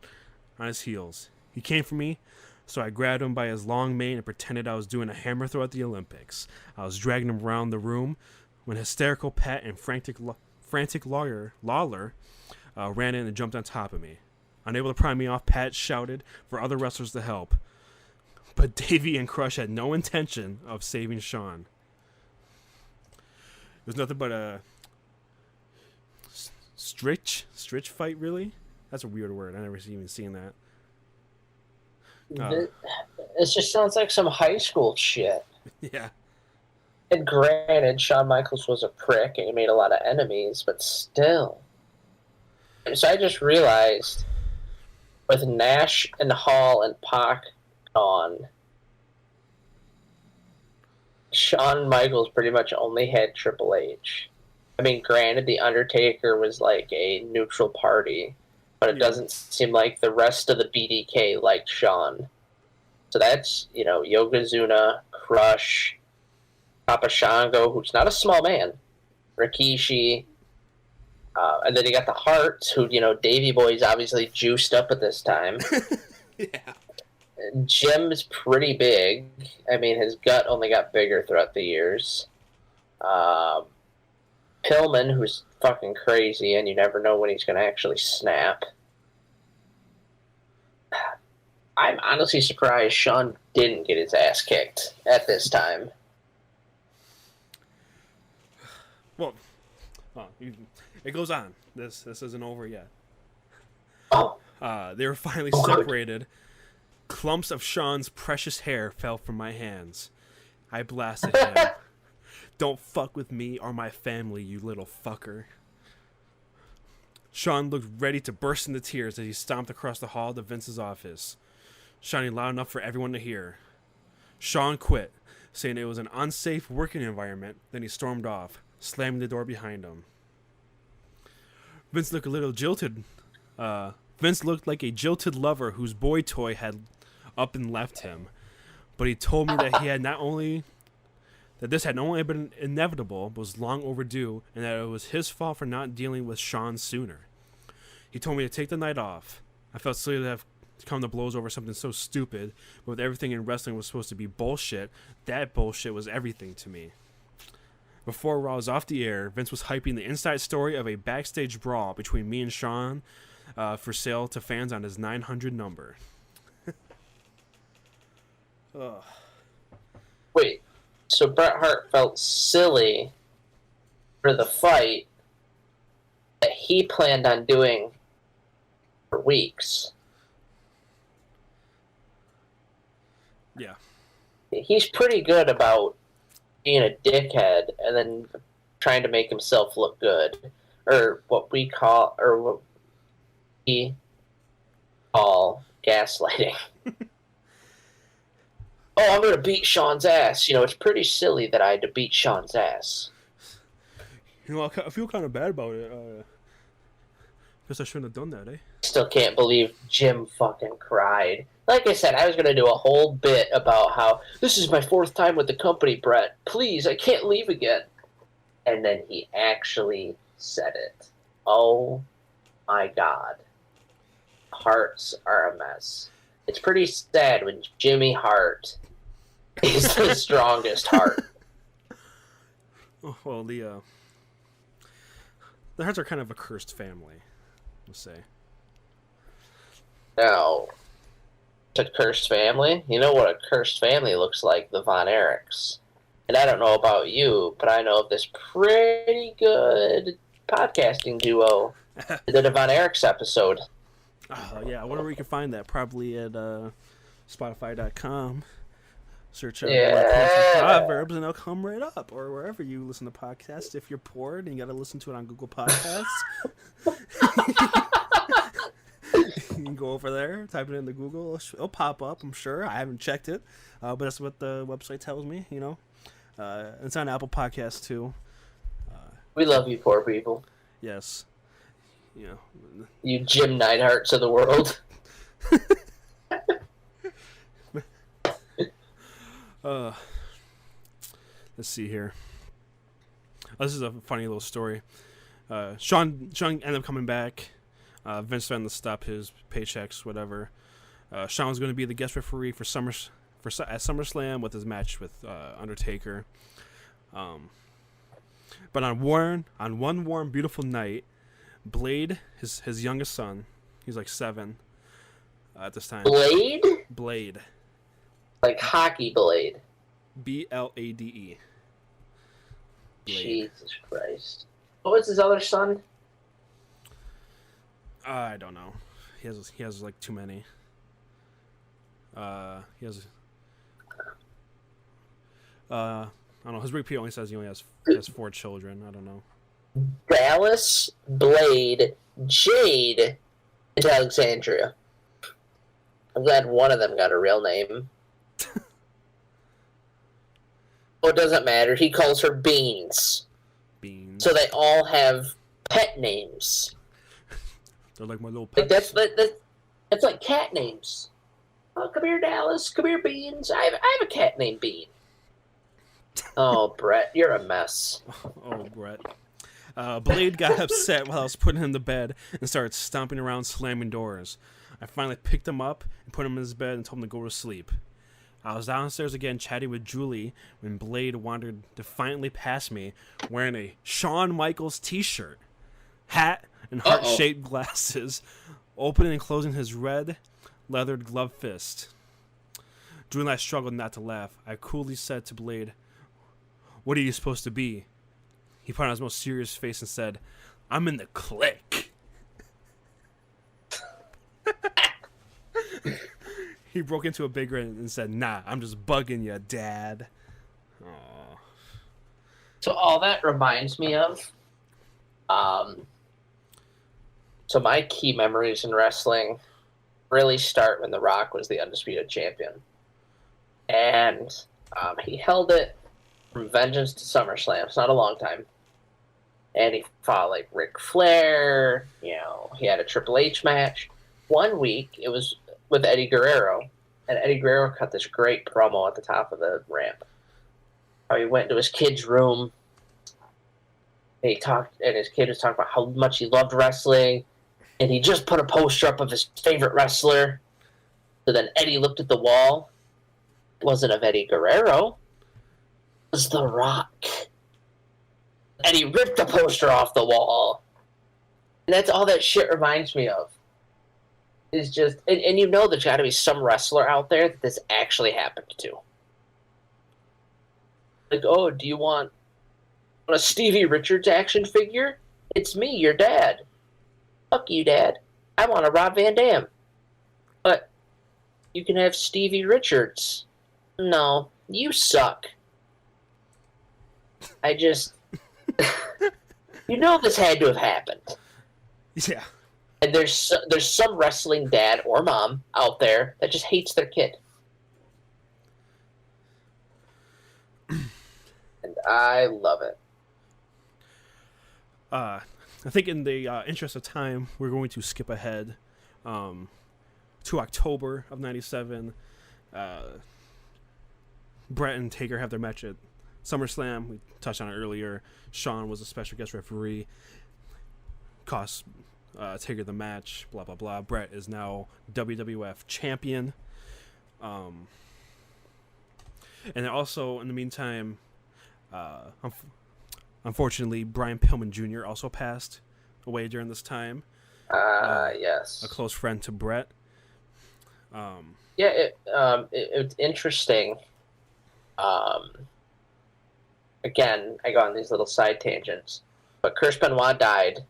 his heels. He came for me, so I grabbed him by his long mane and pretended I was doing a hammer throw at the Olympics. I was dragging him around the room when hysterical Pat and frantic Lawler ran in and jumped on top of me. Unable to pry me off, Pat shouted for other wrestlers to help. But Davey and Crush had no intention of saving Sean. It was nothing but a stritch fight, really? That's a weird word. I never even seen that. This just sounds like some high school shit. Yeah. And granted, Shawn Michaels was a prick and he made a lot of enemies, but still. So I just realized, with Nash and Hall and Pac gone, Shawn Michaels pretty much only had Triple H. I mean, granted, The Undertaker was like a neutral party, but it doesn't seem like the rest of the BDK liked Shawn. So that's, Yokozuna, Crush, Papa Shango, who's not a small man, Rikishi, and then you got the Hearts, who, Davey Boy's obviously juiced up at this time. Yeah. Jim's pretty big. I mean, his gut only got bigger throughout the years. Pillman, who's fucking crazy, and you never know when he's going to actually snap. I'm honestly surprised Sean didn't get his ass kicked at this time. Well, it goes on. This isn't over yet. Oh. They were finally separated. Clumps of Sean's precious hair fell from my hands. I blasted him. "Don't fuck with me or my family, you little fucker." Sean looked ready to burst into tears as he stomped across the hall to Vince's office, shouting loud enough for everyone to hear. Sean quit, saying it was an unsafe working environment, then he stormed off, slamming the door behind him. Vince looked a little jilted. Vince looked like a jilted lover whose boy toy had up and left him. But he told me that this had not only been inevitable, but was long overdue, and that it was his fault for not dealing with Sean sooner. He told me to take the night off. I felt silly to have come to blows over something so stupid, but with everything in wrestling was supposed to be bullshit, that bullshit was everything to me. Before Raw was off the air, Vince was hyping the inside story of a backstage brawl between me and Sean for sale to fans on his 900 number. Ugh. Wait, so Bret Hart felt silly for the fight that he planned on doing for weeks. Yeah. He's pretty good about being a dickhead and then trying to make himself look good. Or what we call gaslighting. Oh, I'm going to beat Sean's ass. You know, it's pretty silly that I had to beat Sean's ass. You know, I feel kind of bad about it. Guess I shouldn't have done that, eh? Still can't believe Jim fucking cried. Like I said, I was going to do a whole bit about how, this is my 4th time with the company, Brett. Please, I can't leave again. And then he actually said it. Oh, my God. Hearts are a mess. It's pretty sad when Jimmy Hart is the strongest heart. Oh, well, the Harts are kind of a cursed family, let's say. Now, a cursed family? You know what a cursed family looks like? The Von Erichs. And I don't know about you, but I know of this pretty good podcasting duo that did a Von Erichs episode. Yeah, I wonder where you can find that. Probably at Spotify.com. Search up Proverbs and it'll come right up. Or wherever you listen to podcasts. If you're poor and you got to listen to it on Google Podcasts. You can go over there, type it into Google. It'll pop up, I'm sure. I haven't checked it. But that's what the website tells me, you know. It's on Apple Podcasts, too. We love you, poor people. Yes. You know. You Jim Neidharts of the world. Let's see here. This is a funny little story. Sean ended up coming back. Vince threatened to stop his paychecks, whatever. Sean was going to be the guest referee at SummerSlam with his match with Undertaker. But on one warm, beautiful night, Blade, his youngest son, he's like 7 at this time. Blade. Like hockey blade. Blade. Jesus Christ. What was his other son? I don't know. He has like too many. I don't know. His repeat only says he only has 4 children. I don't know. Dallas, Blade, Jade, and Alexandria. I'm glad one of them got a real name. Oh, it doesn't matter. He calls her Beans. Beans. So they all have pet names. They're like my little Like pets. that's like cat names. Oh, come here, Dallas. Come here, Beans. I have a cat named Bean. Oh, Brett, you're a mess. Oh, Brett. Blade got upset while I was putting him to bed and started stomping around, slamming doors. I finally picked him up and put him in his bed and told him to go to sleep. I was downstairs again chatting with Julie when Blade wandered defiantly past me wearing a Shawn Michaels t-shirt, hat, and heart-shaped glasses, opening and closing his red, leathered glove fist. Julie and I struggled not to laugh. I coolly said to Blade, "What are you supposed to be?" He put on his most serious face and said, "I'm in the clique." He broke into a big grin and said, "Nah, I'm just bugging you, Dad." Aww. So all that reminds me of, so my key memories in wrestling really start when The Rock was the undisputed champion. And he held it from Vengeance to SummerSlam. It's not a long time. and he fought like Ric Flair. He had a Triple H match. One week it was with Eddie Guerrero, and Eddie Guerrero cut this great promo at the top of the ramp. How he went to his kid's room. And his kid was talking about how much he loved wrestling, and he just put a poster up of his favorite wrestler. So then Eddie looked at the wall. It wasn't of Eddie Guerrero. It was The Rock. And he ripped the poster off the wall. And that's all that shit reminds me of. Is just, and there's got to be some wrestler out there that this actually happened to. Like, oh, do you want a Stevie Richards action figure? It's me, your dad. Fuck you, Dad. I want a Rob Van Dam. But you can have Stevie Richards. No, you suck. I just... this had to have happened. Yeah. And there's some wrestling dad or mom out there that just hates their kid. And I love it. I think in the interest of time, we're going to skip ahead to October of 97. Brett and Taker have their match at SummerSlam. We touched on it earlier. Shawn was a special guest referee. Cost Taker the match, blah, blah, blah. Brett is now WWF champion. And then also, in the meantime, unfortunately, Brian Pillman Jr. also passed away during this time. Yes. A close friend to Brett. It's interesting. Again, I go on these little side tangents. But Chris Benoit died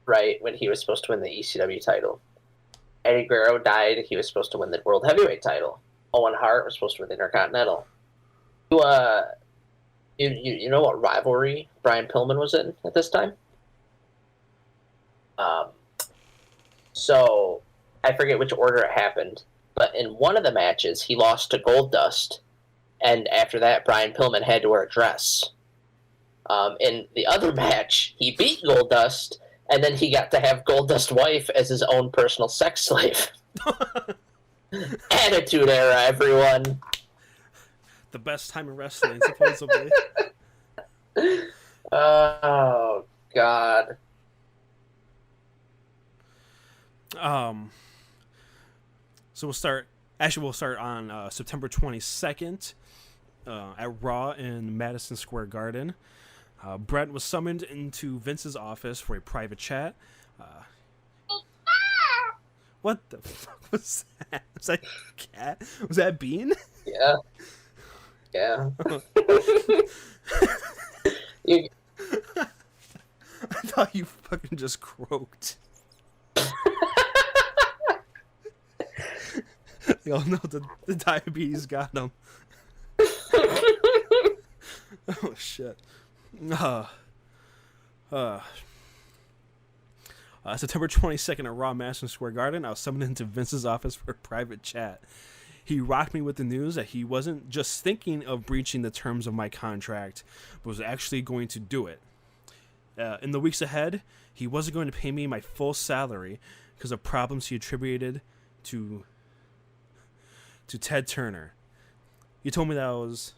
right when he was supposed to win the ECW title. Eddie Guerrero died. He was supposed to win the World Heavyweight title. Owen Hart was supposed to win the Intercontinental. You know what rivalry Brian Pillman was in at this time? So I forget which order it happened, but in one of the matches he lost to Goldust, and after that Brian Pillman had to wear a dress. In the other match, he beat Goldust, and then he got to have Goldust's wife as his own personal sex slave. Attitude Era, everyone. The best time in wrestling, supposedly. Oh, God. So we'll start on September 22nd at Raw in Madison Square Garden. Brett was summoned into Vince's office for a private chat. What the fuck was that? Was that a cat? Was that Bean? Yeah. Yeah. I thought you fucking just croaked. Oh no, the diabetes got him. Oh shit. September 22nd at Raw Madison Square Garden, I was summoned into Vince's office for a private chat. He rocked me with the news that he wasn't just thinking of breaching the terms of my contract, but was actually going to do it. In the weeks ahead, he wasn't going to pay me my full salary because of problems he attributed to Ted Turner. He told me that I was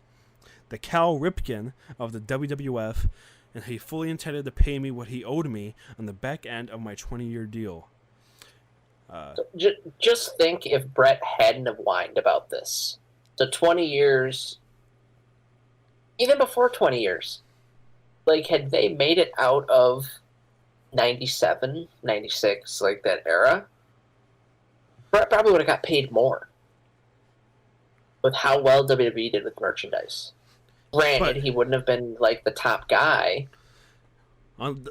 the Cal Ripken of the WWF, and he fully intended to pay me what he owed me on the back end of my 20-year deal. Just think if Brett hadn't have whined about this. So 20 years, even before 20 years, like, had they made it out of 97, 96, like that era, Brett probably would have got paid more with how well WWE did with merchandise. Granted, he wouldn't have been, like, the top guy.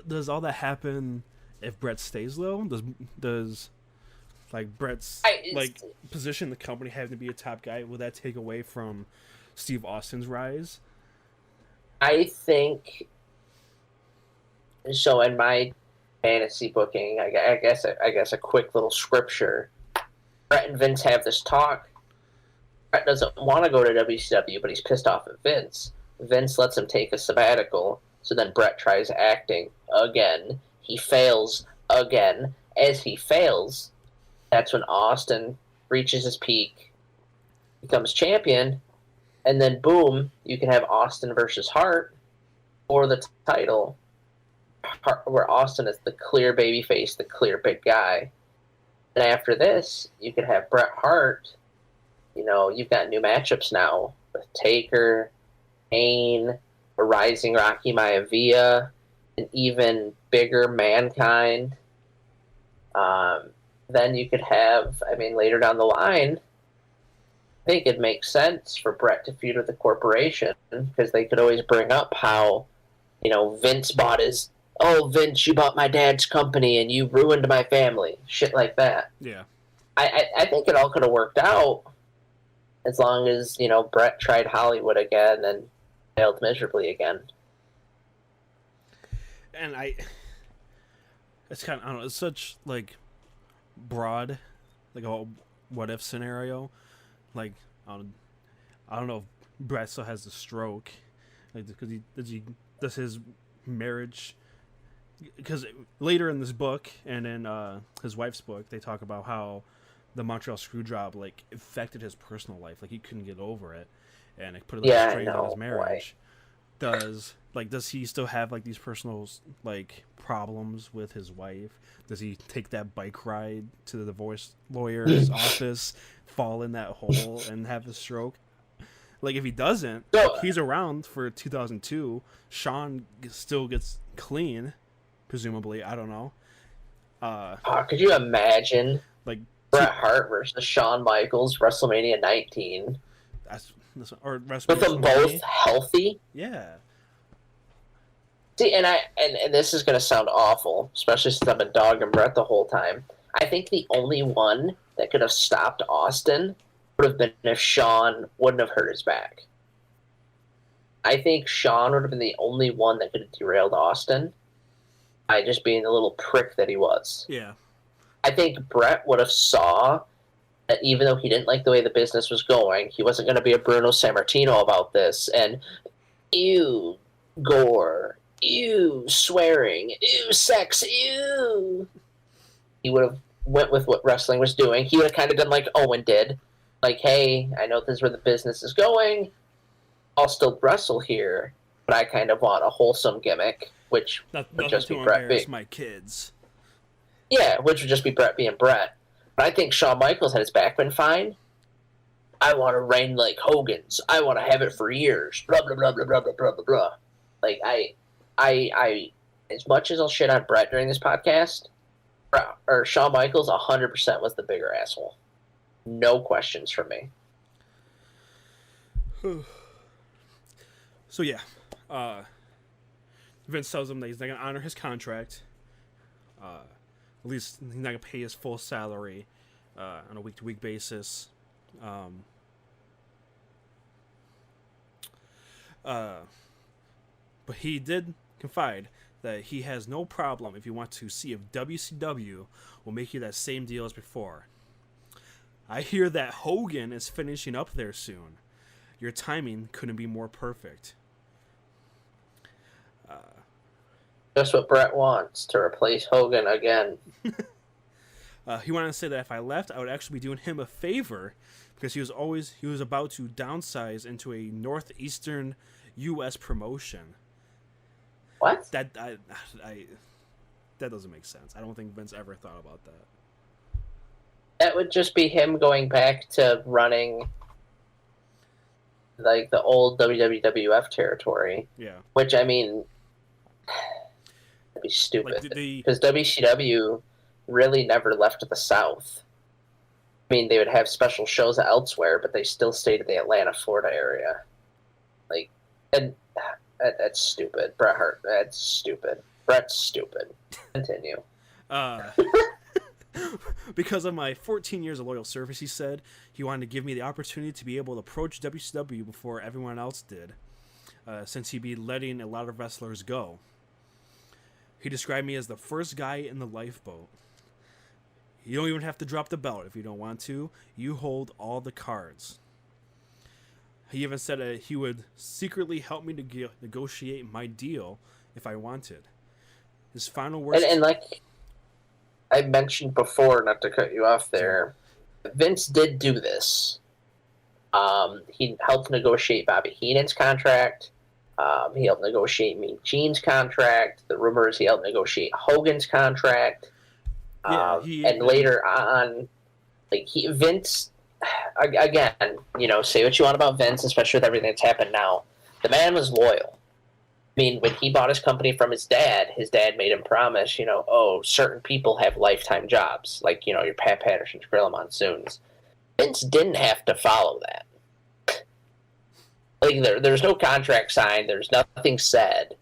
Does all that happen if Brett stays, though? Does like, Brett's position in the company having to be a top guy, will that take away from Steve Austin's rise? I think so. In my fantasy booking, I guess a quick little scripture. Brett and Vince have this talk. Brett doesn't want to go to WCW, but he's pissed off at Vince. Vince lets him take a sabbatical So then Brett tries acting again. He fails again. As he fails, that's when Austin reaches his peak, becomes champion, and then boom, you can have Austin versus Hart for the title, where Austin is the clear babyface, the clear big guy. And after this, you can have Bret Hart. You know, you've got new matchups now with Taker, Kane, a rising Rocky Maivia, an even bigger Mankind. Then you could have, I mean, later down the line, I think it makes sense for Bret to feud with the corporation, because they could always bring up how, you know, Vince bought his, oh, Vince, you bought my dad's company and you ruined my family. Shit like that. Yeah. I think it all could have worked out as long as, you know, Bret tried Hollywood again and failed miserably again. And it's kind of, I don't know, it's such, like, broad, like a what if scenario. Like, I don't know if Bret still has the stroke, like, because does his marriage, because later in this book and in his wife's book, they talk about how the Montreal Screw Job, like, affected his personal life, like he couldn't get over it, and it put a little strain on his marriage. Does he still have, like, these personal, like, problems with his wife? Does he take that bike ride to the divorce lawyer's office, fall in that hole, and have a stroke? Like, if he doesn't, he's around for 2002. Shawn still gets clean, presumably. I don't know. Could you imagine, like, Bret Hart versus Shawn Michaels, WrestleMania 19? Or With them both healthy? Yeah. See, and this is going to sound awful, especially since I've been dogging Bret the whole time. I think the only one that could have stopped Austin would have been if Shawn wouldn't have hurt his back. I think Shawn would have been the only one that could have derailed Austin by just being the little prick that he was. Yeah. I think Bret would have saw that even though he didn't like the way the business was going, he wasn't going to be a Bruno Sammartino about this, and ew, gore, ew, swearing, ew, sex, ew. He would have went with what wrestling was doing. He would have kind of done like Owen did. Like, hey, I know this is where the business is going. I'll still wrestle here, but I kind of want a wholesome gimmick, which would just be Bret being my kids. Yeah, which would just be Bret being Bret. But I think Shawn Michaels, had his back been fine, I want to reign like Hogan's. I want to have it for years. Blah, blah, blah, blah, blah, blah, blah, blah, blah. Like, I, as much as I'll shit on Bret during this podcast, or Shawn Michaels 100% was the bigger asshole. No questions from me. So, yeah. Vince tells him that he's not going to honor his contract. At least he's not going to pay his full salary on a week-to-week basis. But he did confide that he has no problem if you want to see if WCW will make you that same deal as before. I hear that Hogan is finishing up there soon. Your timing couldn't be more perfect. Just what Bret wants, to replace Hogan again. He wanted to say that if I left, I would actually be doing him a favor, because he was about to downsize into a northeastern U.S. promotion. What? That doesn't make sense. I don't think Vince ever thought about that. That would just be him going back to running like the old WWF territory. Yeah. Which, I mean, that'd be stupid. Because WCW really never left the South. I mean, they would have special shows elsewhere, but they still stayed in the Atlanta, Florida area. Like, and that's stupid. Bret Hart, that's stupid. Bret's stupid. Continue. Because of my 14 years of loyal service, he said, he wanted to give me the opportunity to be able to approach WCW before everyone else did, since he'd be letting a lot of wrestlers go. He described me as the first guy in the lifeboat. You don't even have to drop the belt if you don't want to. You hold all the cards. He even said that he would secretly help me to negotiate my deal if I wanted. His final words. And like I mentioned before, not to cut you off there, Vince did do this. He helped negotiate Bobby Heenan's contract. He helped negotiate Mean Gene's contract. The rumor is he helped negotiate Hogan's contract. And later on, like Vince, again, say what you want about Vince, especially with everything that's happened now. The man was loyal. I mean, when he bought his company from his dad made him promise, certain people have lifetime jobs, like, your Pat Patterson's, Gorilla Monsoons. Vince didn't have to follow that. Like, there's no contract signed, there's nothing said.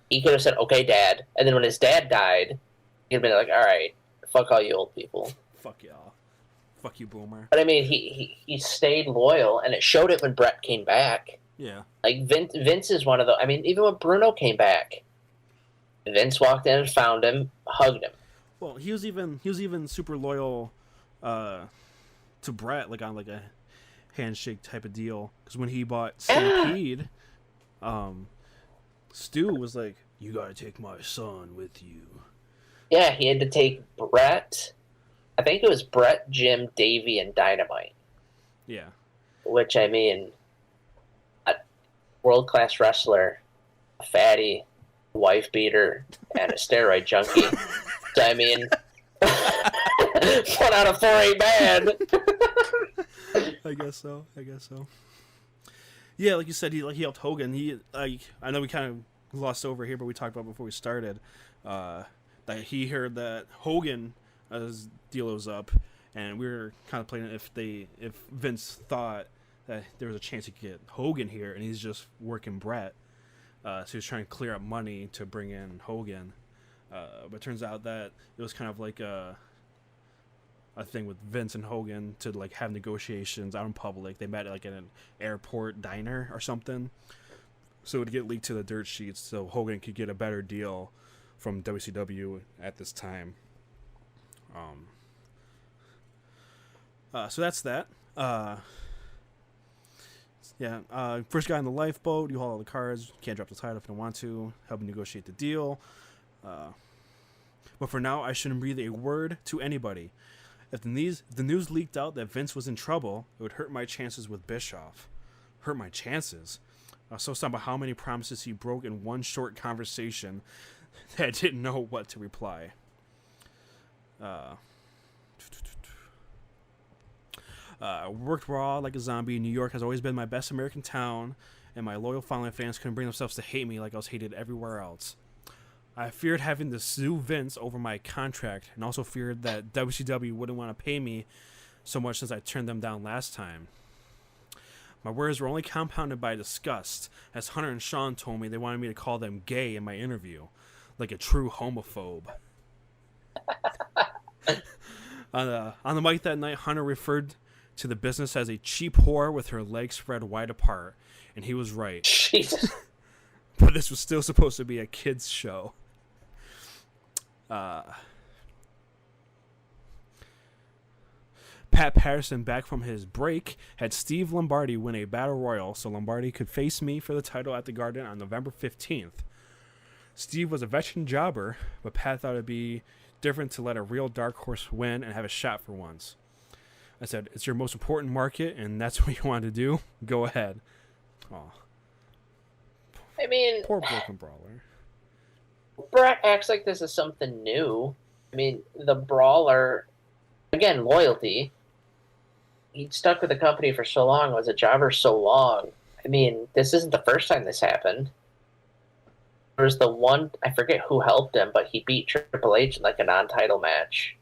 He could have said, okay, Dad. And then when his dad died, he'd have been like, all right, fuck all you old people. Fuck y'all. Fuck you, Boomer. But, I mean, he stayed loyal, and it showed it when Brett came back. Yeah. Like, Vince is one of the... I mean, even when Bruno came back, Vince walked in and found him, hugged him. Well, he was even super loyal to Brett, like on like a handshake type of deal. Because when he bought Stampede, Stu was like, "You gotta take my son with you." Yeah, he had to take Brett. I think it was Brett, Jim, Davey, and Dynamite. Yeah. Which, I mean, a world-class wrestler, a fatty, wife beater, and a steroid junkie. So, I mean, 1 out of 4 ain't bad. I guess so. Yeah, like you said, he helped Hogan. I know we kind of glossed over here, but we talked about before we started that he heard that Hogan his deal was up, and we were kind of playing if Vince thought that there was a chance he could get Hogan here, and he's just working Brett, so he was trying to clear up money to bring in Hogan, but it turns out that it was kind of like a thing with Vince and Hogan to like have negotiations out in public. They met like in an airport diner or something, so it would get leaked to the dirt sheets so Hogan could get a better deal from WCW at this time. So that's that. First guy on the lifeboat. You haul all the cars. Can't drop the title if you don't want to. Help negotiate the deal. But for now, I shouldn't breathe a word to anybody. If the news leaked out that Vince was in trouble, it would hurt my chances with Bischoff. Hurt my chances? So some about how many promises he broke in one short conversation that I didn't know what to reply. Worked raw like a zombie. New York has always been my best American town, and my loyal following fans couldn't bring themselves to hate me like I was hated everywhere else. I feared having to sue Vince over my contract, and also feared that WCW wouldn't want to pay me so much since I turned them down last time. My words were only compounded by disgust, as Hunter and Sean told me they wanted me to call them gay in my interview, like a true homophobe. On the mic that night, Hunter referred to the business as a cheap whore with her legs spread wide apart, and he was right. Jesus. But this was still supposed to be a kids' show. Pat Patterson, back from his break, had Steve Lombardi win a battle royal so Lombardi could face me for the title at the Garden on November 15th. Steve was a veteran jobber, but Pat thought it'd be different to let a real dark horse win and have a shot for once. I said, "It's your most important market, and that's what you want to do? Go ahead." Aw. I mean, Poor broken brawler. Brett acts like this is something new. I mean, the brawler, again, loyalty. He'd stuck with the company for so long, was a jobber so long. I mean, this isn't the first time this happened. There was the one, I forget who helped him, but he beat Triple H in like a non-title match.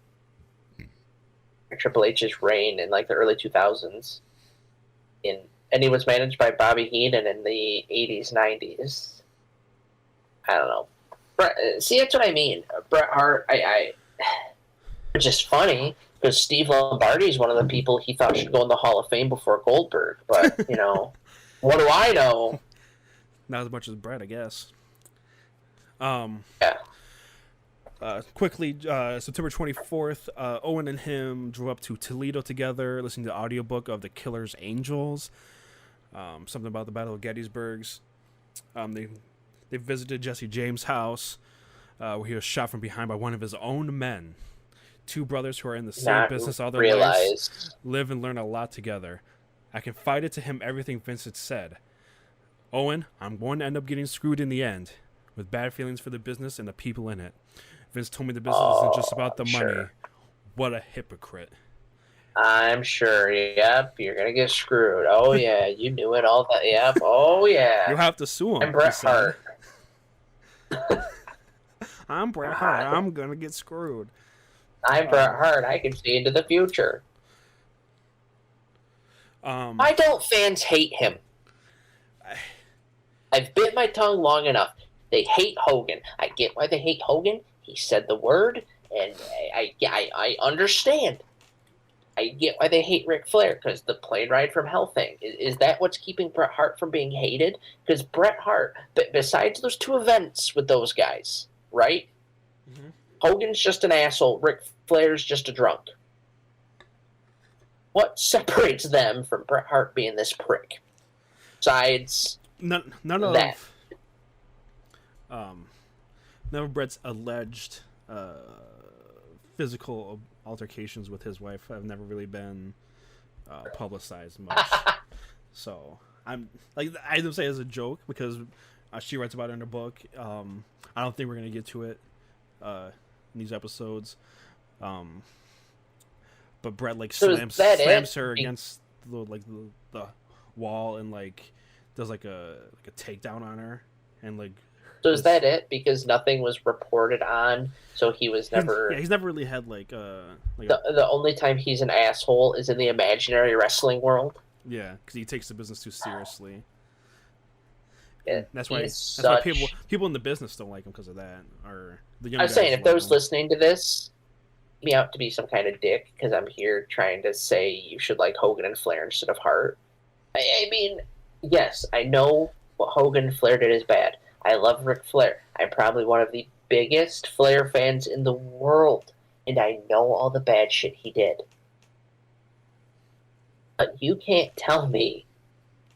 Triple H's reign in like the early 2000s. And he was managed by Bobby Heenan in the 80s, 90s. I don't know. See, that's what I mean. Bret Hart, which is funny, because Steve Lombardi is one of the people he thought should go in the Hall of Fame before Goldberg. But, what do I know? Not as much as Bret, I guess. Yeah. Quickly, September 24th, Owen and him drove up to Toledo together, listening to the audiobook of The Killer's Angels. Something about the Battle of Gettysburg. They they visited Jesse James' house, where he was shot from behind by one of his own men. Two brothers who are in the same business all their lives live and learn a lot together. I confided to him everything Vince had said. Owen, I'm going to end up getting screwed in the end, with bad feelings for the business and the people in it. Vince told me the business isn't just about the money. What a hypocrite. I'm sure. Yep, you're gonna get screwed. Oh yeah, you knew it all. That. Yep. Oh yeah. You'll have to sue him. I'm Bret Hart. I'm Bret Hart. I'm gonna get screwed. I'm Bret Hart. I can see into the future. Why don't fans hate him? I've bit my tongue long enough. They hate Hogan. I get why they hate Hogan. He said the word, and I understand. I get why they hate Ric Flair, because the plane ride from hell thing. Is that what's keeping Bret Hart from being hated? Because Bret Hart, besides those two events with those guys, right? Mm-hmm. Hogan's just an asshole. Ric Flair's just a drunk. What separates them from Bret Hart being this prick? Besides none that. None of Bret's alleged physical altercations with his wife have never really been publicized much. So I'm like, I don't say it as a joke because she writes about it in her book. I don't think we're gonna get to it in these episodes. But Bret like slams her against the wall and like does like a takedown on her and like. So is that it? Because nothing was reported on, so he was never. He's never really had like the only time he's an asshole is in the imaginary wrestling world. Yeah, because he takes the business too seriously. Yeah, that's why people in the business don't like him because of that. Or the young. I'm saying if those listening to this, me out to be some kind of dick because I'm here trying to say you should like Hogan and Flair instead of Hart. I mean, yes, I know what Hogan and Flair did is bad. I love Ric Flair. I'm probably one of the biggest Flair fans in the world, and I know all the bad shit he did. But you can't tell me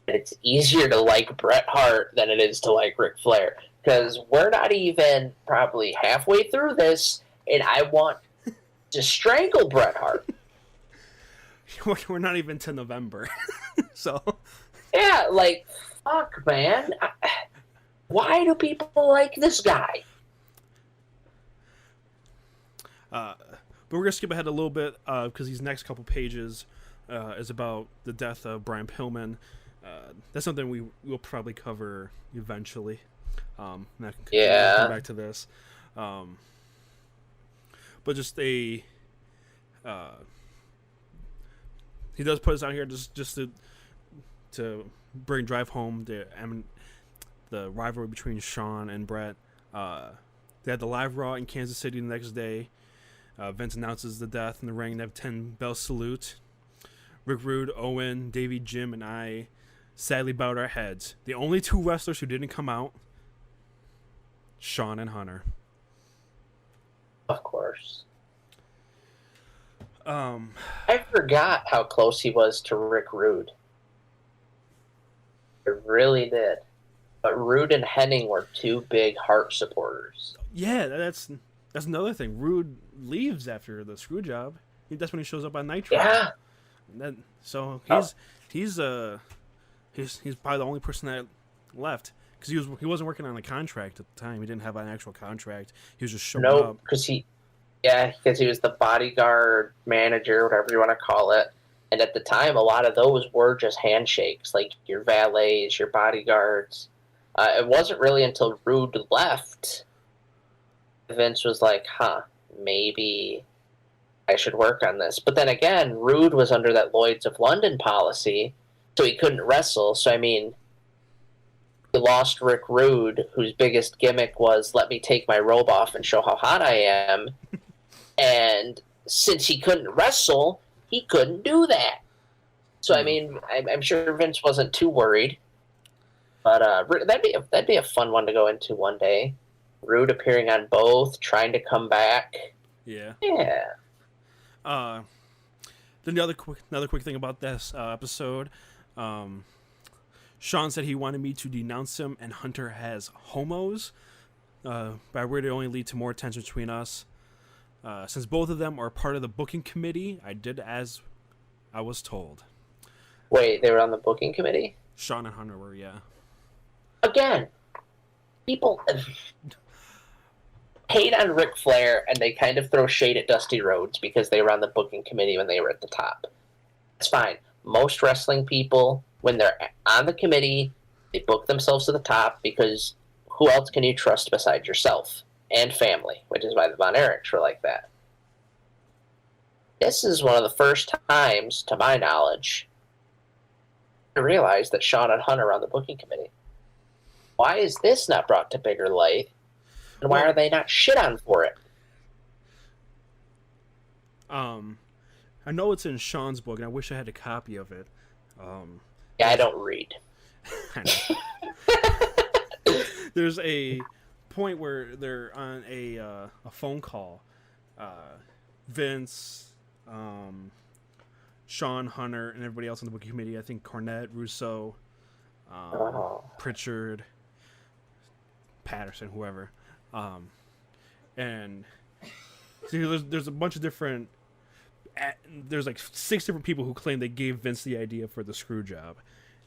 that it's easier to like Bret Hart than it is to like Ric Flair, because we're not even probably halfway through this, and I want to strangle Bret Hart. We're not even to November, so... Yeah, like, fuck, man. Why do people like this guy? But we're going to skip ahead a little bit because these next couple pages is about the death of Brian Pillman. That's something we will probably cover eventually. Come back to this. But just he does put us out here just to drive home the rivalry between Shawn and Bret. They had the live Raw in Kansas City the next day. Vince announces the death in the ring. They have 10 bell salute. Rick Rude, Owen, Davey, Jim, and I sadly bowed our heads. The only two wrestlers who didn't come out, Shawn and Hunter. Of course. I forgot how close he was to Rick Rude. I really did. But Rude and Hennig were two big Hart supporters. Yeah, that's another thing. Rude leaves after the screw job. That's when he shows up on Nitro. Yeah. So he's probably the only person that left because he wasn't working on a contract at the time. He didn't have an actual contract. He was just showing up. No, because he was the bodyguard manager, whatever you want to call it. And at the time, a lot of those were just handshakes, like your valets, your bodyguards. It wasn't really until Rude left, Vince was like, maybe I should work on this. But then again, Rude was under that Lloyds of London policy, so he couldn't wrestle. So, I mean, we lost Rick Rude, whose biggest gimmick was, let me take my robe off and show how hot I am. And since he couldn't wrestle, he couldn't do that. So, I mean, I'm sure Vince wasn't too worried. But that'd be a fun one to go into one day. Rude appearing on both, trying to come back. Yeah. Yeah. Then another quick thing about this episode, Sean said he wanted me to denounce him and Hunter as homos, but I would only lead to more tension between us. Since both of them are part of the booking committee, I did as I was told. Wait, they were on the booking committee? Sean and Hunter were, yeah. Again, people hate on Ric Flair, and they kind of throw shade at Dusty Rhodes because they were on the booking committee when they were at the top. It's fine. Most wrestling people, when they're on the committee, they book themselves to the top because who else can you trust besides yourself and family, which is why the Von Erichs were like that. This is one of the first times, to my knowledge, I realized that Sean and Hunter are on the booking committee. Why is this not brought to bigger light? And why are they not shit on for it? I know it's in Sean's book, and I wish I had a copy of it. Yeah, I don't read. There's a point where they're on a phone call. Vince, Sean, Hunter, and everybody else on the booking committee. I think Cornette, Russo, Pritchard, Patterson, whoever. And see, there's a bunch of different. There's like 6 different people who claim they gave Vince the idea for the screw job.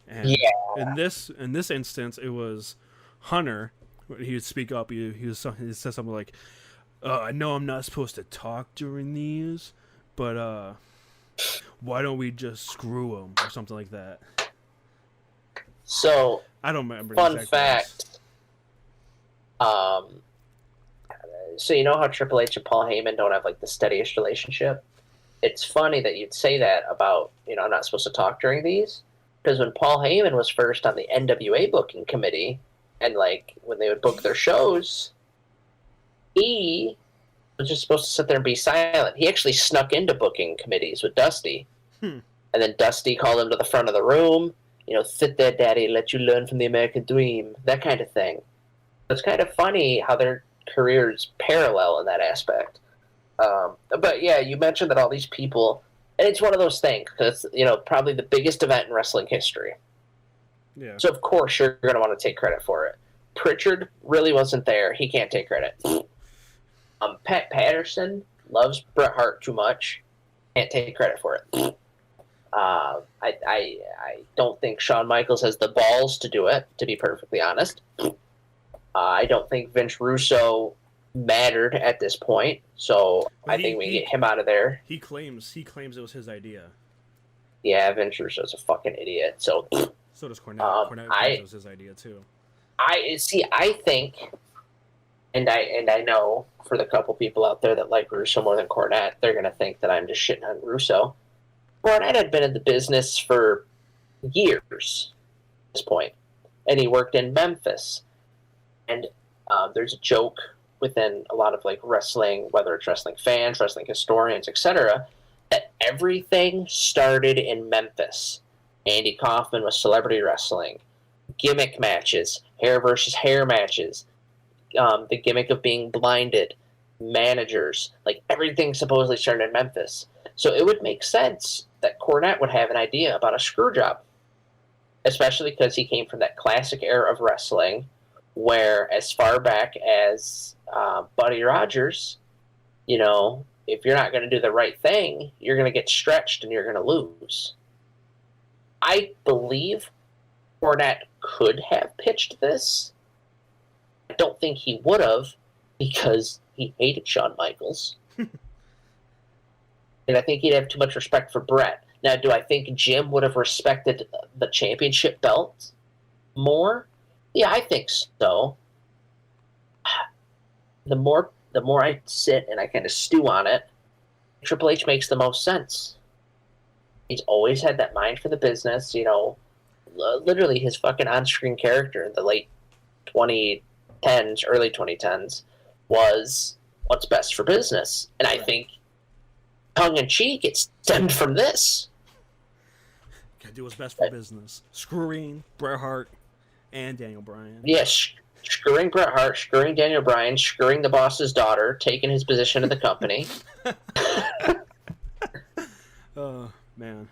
And in this instance, it was Hunter. He would speak up. He said something like, "I know I'm not supposed to talk during these, but why don't we just screw him?" or something like that. So I don't remember. Fun fact. So you know how Triple H and Paul Heyman don't have like the steadiest relationship? It's funny that you'd say that about, I'm not supposed to talk during these, because when Paul Heyman was first on the NWA booking committee, and like when they would book their shows, he was just supposed to sit there and be silent. He actually snuck into booking committees with Dusty, and then Dusty called him to the front of the room. Sit there, Daddy, let you learn from the American dream, that kind of thing. It's kind of funny how their careers parallel in that aspect. But yeah, you mentioned that all these people, and it's one of those things because probably the biggest event in wrestling history. Yeah. So of course you're going to want to take credit for it. Pritchard really wasn't there; he can't take credit. Pat Patterson loves Bret Hart too much, can't take credit for it. I don't think Shawn Michaels has the balls to do it, to be perfectly honest. I don't think Vince Russo mattered at this point, so I think we can get him out of there. He claims it was his idea. Yeah, Vince Russo's a fucking idiot. So does Cornette. Cornette claims it was his idea too. I think, and I know for the couple people out there that like Russo more than Cornette, they're gonna think that I'm just shitting on Russo. Cornette had been in the business for years at this point, and he worked in Memphis. And there's a joke within a lot of like wrestling, whether it's wrestling fans, wrestling historians, etc., that everything started in Memphis. Andy Kaufman was celebrity wrestling, gimmick matches, hair versus hair matches, the gimmick of being blinded, managers, like everything supposedly started in Memphis. So it would make sense that Cornette would have an idea about a screw job, especially because he came from that classic era of wrestling where as far back as Buddy Rogers, if you're not going to do the right thing, you're going to get stretched and you're going to lose. I believe Cornette could have pitched this. I don't think he would have because he hated Shawn Michaels. And I think he'd have too much respect for Bret. Now, do I think Jim would have respected the championship belt more? Yeah, I think so. The more I sit and I kind of stew on it, Triple H makes the most sense. He's always had that mind for the business, literally his fucking on-screen character in the late 2010s, early 2010s was what's best for business. And I think, tongue-in-cheek, it stemmed from this. Gotta do what's best for business. Screwing Bret Hart and Daniel Bryan. Yes, screwing Bret Hart, screwing Daniel Bryan, screwing the boss's daughter, taking his position in the company. Oh, man.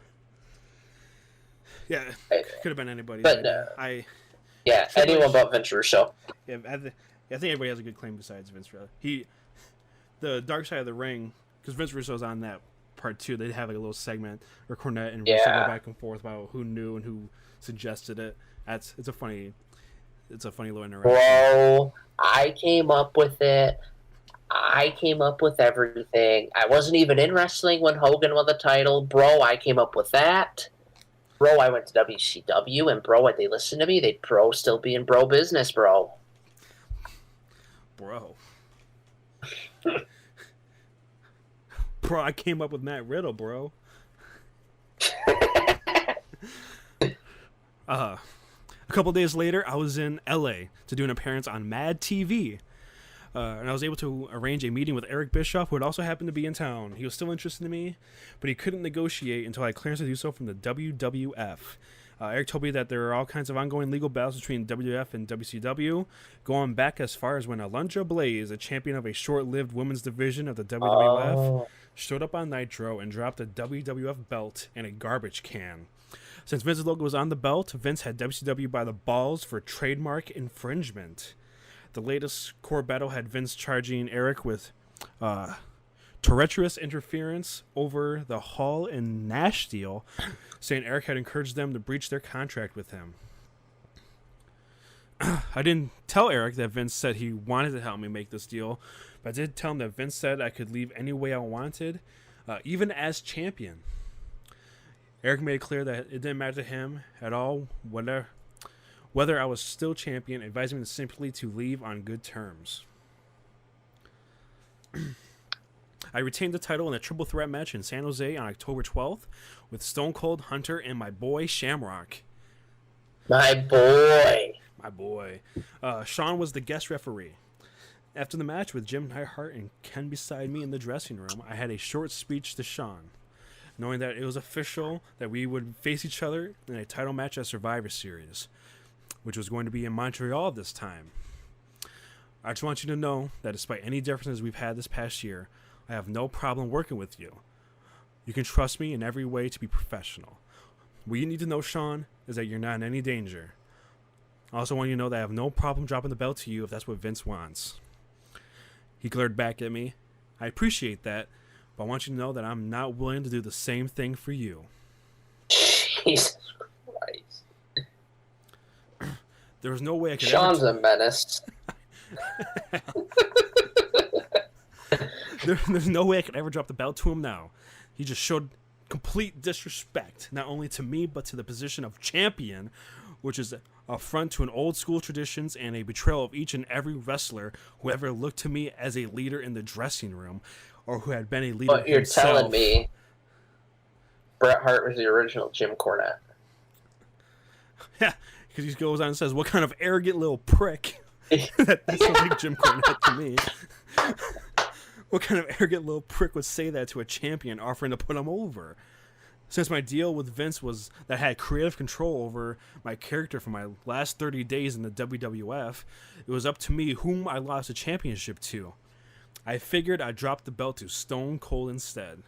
Yeah, could have been anybody. But anyone but Vince Russo. Yeah, I think everybody has a good claim besides Vince Russo. The Dark Side of the Ring, because Vince Russo's on that part too. They have like a little segment where Cornette and Russo go back and forth about who knew and who suggested it. It's a funny little interaction. Bro, I came up with it. I came up with everything. I wasn't even in wrestling when Hogan won the title. Bro, I came up with that. Bro, I went to WCW, and bro, they listened to me. They still be in bro business, bro. Bro. Bro, I came up with Matt Riddle, bro. A couple days later, I was in LA to do an appearance on Mad TV. And I was able to arrange a meeting with Eric Bischoff, who had also happened to be in town. He was still interested in me, but he couldn't negotiate until I had clearance to do so from the WWF. Eric told me that there are all kinds of ongoing legal battles between WWF and WCW, going back as far as when Alundra Blaze, a champion of a short-lived women's division of the WWF, showed up on Nitro and dropped a WWF belt in a garbage can. Since Vince's logo was on the belt, Vince had WCW by the balls for trademark infringement. The latest core battle had Vince charging Eric with treacherous interference over the Hall and Nash deal, saying Eric had encouraged them to breach their contract with him. I didn't tell Eric that Vince said he wanted to help me make this deal, but I did tell him that Vince said I could leave any way I wanted, even as champion. Eric made it clear that it didn't matter to him at all whether I was still champion, advising me simply to leave on good terms. I retained the title in a triple threat match in San Jose on October 12th with Stone Cold, Hunter, and my boy Shamrock. My boy. Sean was the guest referee. After the match, with Jim Neidhart and Ken beside me in the dressing room, I had a short speech to Sean, knowing that it was official that we would face each other in a title match at Survivor Series, which was going to be in Montreal this time. I just want you to know that despite any differences we've had this past year, I have no problem working with you. You can trust me in every way to be professional. What you need to know, Sean, is that you're not in any danger. I also want you to know that I have no problem dropping the belt to you if that's what Vince wants. He glared back at me. I appreciate that, but I want you to know that I'm not willing to do the same thing for you. Jesus Christ. There was no way I could Sean's a menace. There's no way I could ever drop the belt to him now. He just showed complete disrespect, not only to me, but to the position of champion, which is a affront to an old school traditions and a betrayal of each and every wrestler who ever looked to me as a leader in the dressing room, or who had been a leader But you're himself. telling me Bret Hart was the original Jim Cornette. Yeah, because he goes on and says, what kind of arrogant little prick. That sounds like Jim Cornette to me. What kind of arrogant little prick would say that to a champion offering to put him over? Since my deal with Vince was that I had creative control over my character for my last 30 days in the WWF, it was up to me whom I lost the championship to. I figured I'd drop the belt to Stone Cold instead.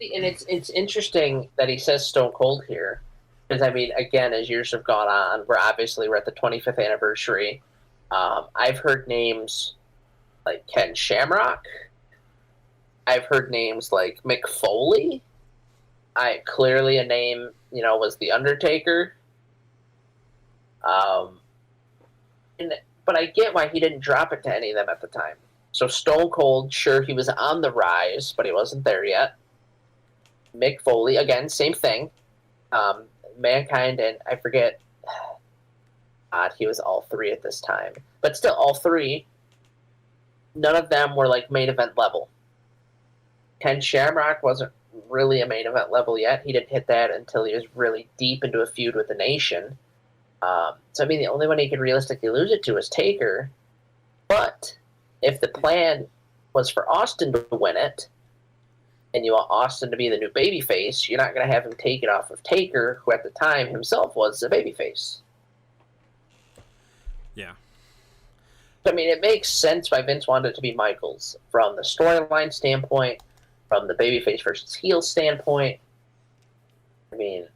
And it's interesting that he says Stone Cold here. Because, I mean, again, as years have gone on, we're at the 25th anniversary. I've heard names like Ken Shamrock. I've heard names like Mick Foley. Clearly a name, was The Undertaker. But I get why he didn't drop it to any of them at the time. So Stone Cold, sure, he was on the rise, but he wasn't there yet. Mick Foley, again, same thing. Mankind, and I forget, he was all three at this time. But still, all three, none of them were like main event level. Ken Shamrock wasn't really a main event level yet. He didn't hit that until he was really deep into a feud with the Nation. So, I mean, the only one he could realistically lose it to was Taker. But if the plan was for Austin to win it, and you want Austin to be the new babyface, you're not going to have him take it off of Taker, who at the time himself was a babyface. Yeah. I mean, it makes sense why Vince wanted it to be Michaels. From the storyline standpoint, from the babyface versus heel standpoint. I mean,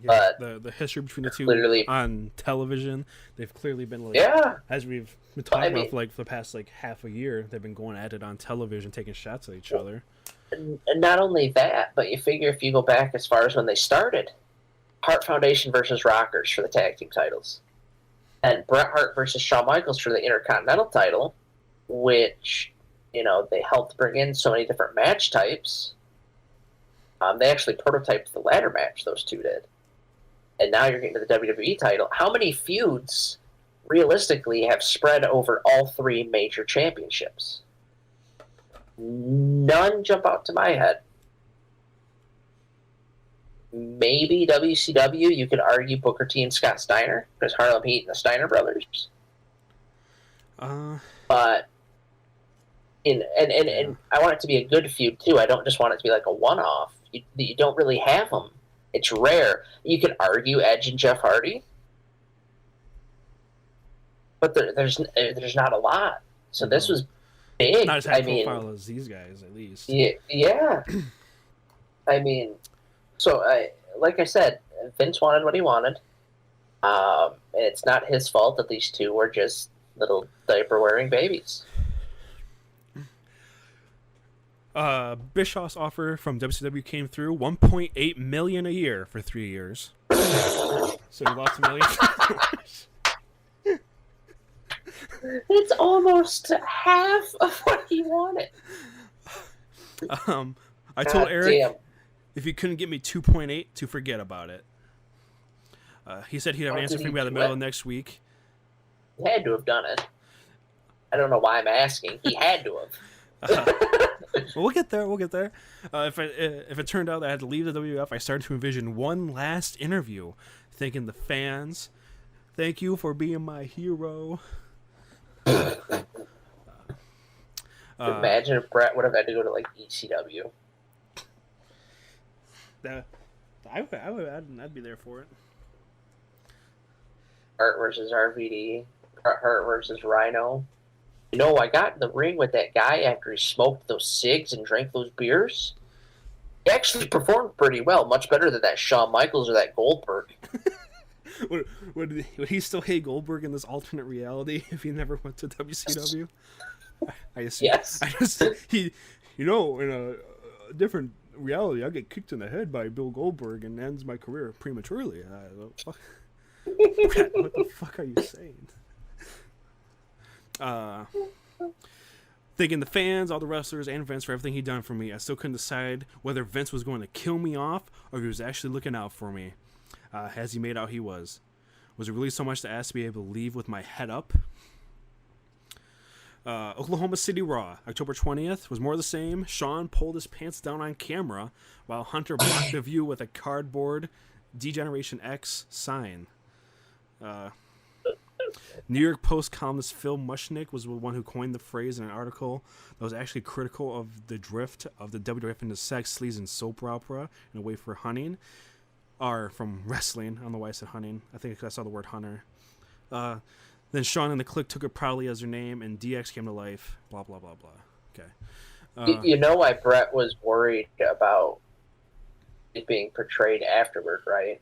Yeah, But the history between the two clearly- on television, they've clearly been like, Yeah. as we've been talking mean- about for like the past like half a year, they've been going at it on television, taking shots at each other. And not only that, but you figure if you go back as far as when they started, Hart Foundation versus Rockers for the tag team titles, and Bret Hart versus Shawn Michaels for the Intercontinental title, which, you know, they helped bring in so many different match types. They actually prototyped the ladder match, those two did. And now you're getting to the WWE title. How many feuds, realistically, have spread over all three major championships? None jump out to my head. Maybe WCW, you could argue Booker T and Scott Steiner, because Harlem Heat and the Steiner brothers. But and I want it to be a good feud too. I don't just want it to be like a one-off. You don't really have them. It's rare. You could argue Edge and Jeff Hardy, but there's not a lot. So this was big. Not as high profile as these guys, at least. Yeah. I mean, so like I said, Vince wanted what he wanted. And it's not his fault that these two were just little diaper-wearing babies. Bischoff's offer from WCW came through, $1.8 million a year for 3 years. So he lost $1 million. It's almost half of what he wanted. I told God Eric damn. if he couldn't get me 2.8 to forget about it. He said he'd have an answer did for me he by the do middle it? of next week. He had to have done it. I don't know why I'm asking. He had to have. Well, we'll get there. We'll get there. If it turned out that I had to leave the WWF, I started to envision one last interview, thanking the fans, "Thank you for being my hero." Imagine if Brett would have had to go to like ECW. I'd be there for it. Hart versus RVD. Hart versus Rhino. You know, I got in the ring with that guy after he smoked those cigs and drank those beers. He actually performed pretty well, much better than that Shawn Michaels or that Goldberg. Would he still hate Goldberg in this alternate reality if he never went to WCW? I assume. Yes. In a different reality, I get kicked in the head by Bill Goldberg and ends my career prematurely. What the fuck are you saying? Thanking the fans, all the wrestlers, and Vince for everything he'd done for me. I still couldn't decide whether Vince was going to kill me off or if he was actually looking out for me, as he made out he was. Was it really so much to ask to be able to leave with my head up? Oklahoma City Raw, October 20th, was more of the same. Shawn pulled his pants down on camera while Hunter blocked the view with a cardboard D-Generation X sign. New York Post columnist Phil Mushnick was the one who coined the phrase in an article that was actually critical of the drift of the WWF into sex, sleaze, and soap opera in a way for hunting. Or from wrestling. I don't know why I said hunting. I think I saw the word hunter. Then Shawn and the Clique took it proudly as their name, and DX came to life. Blah, blah, blah, blah. Okay. You know why Brett was worried about it being portrayed afterward, right?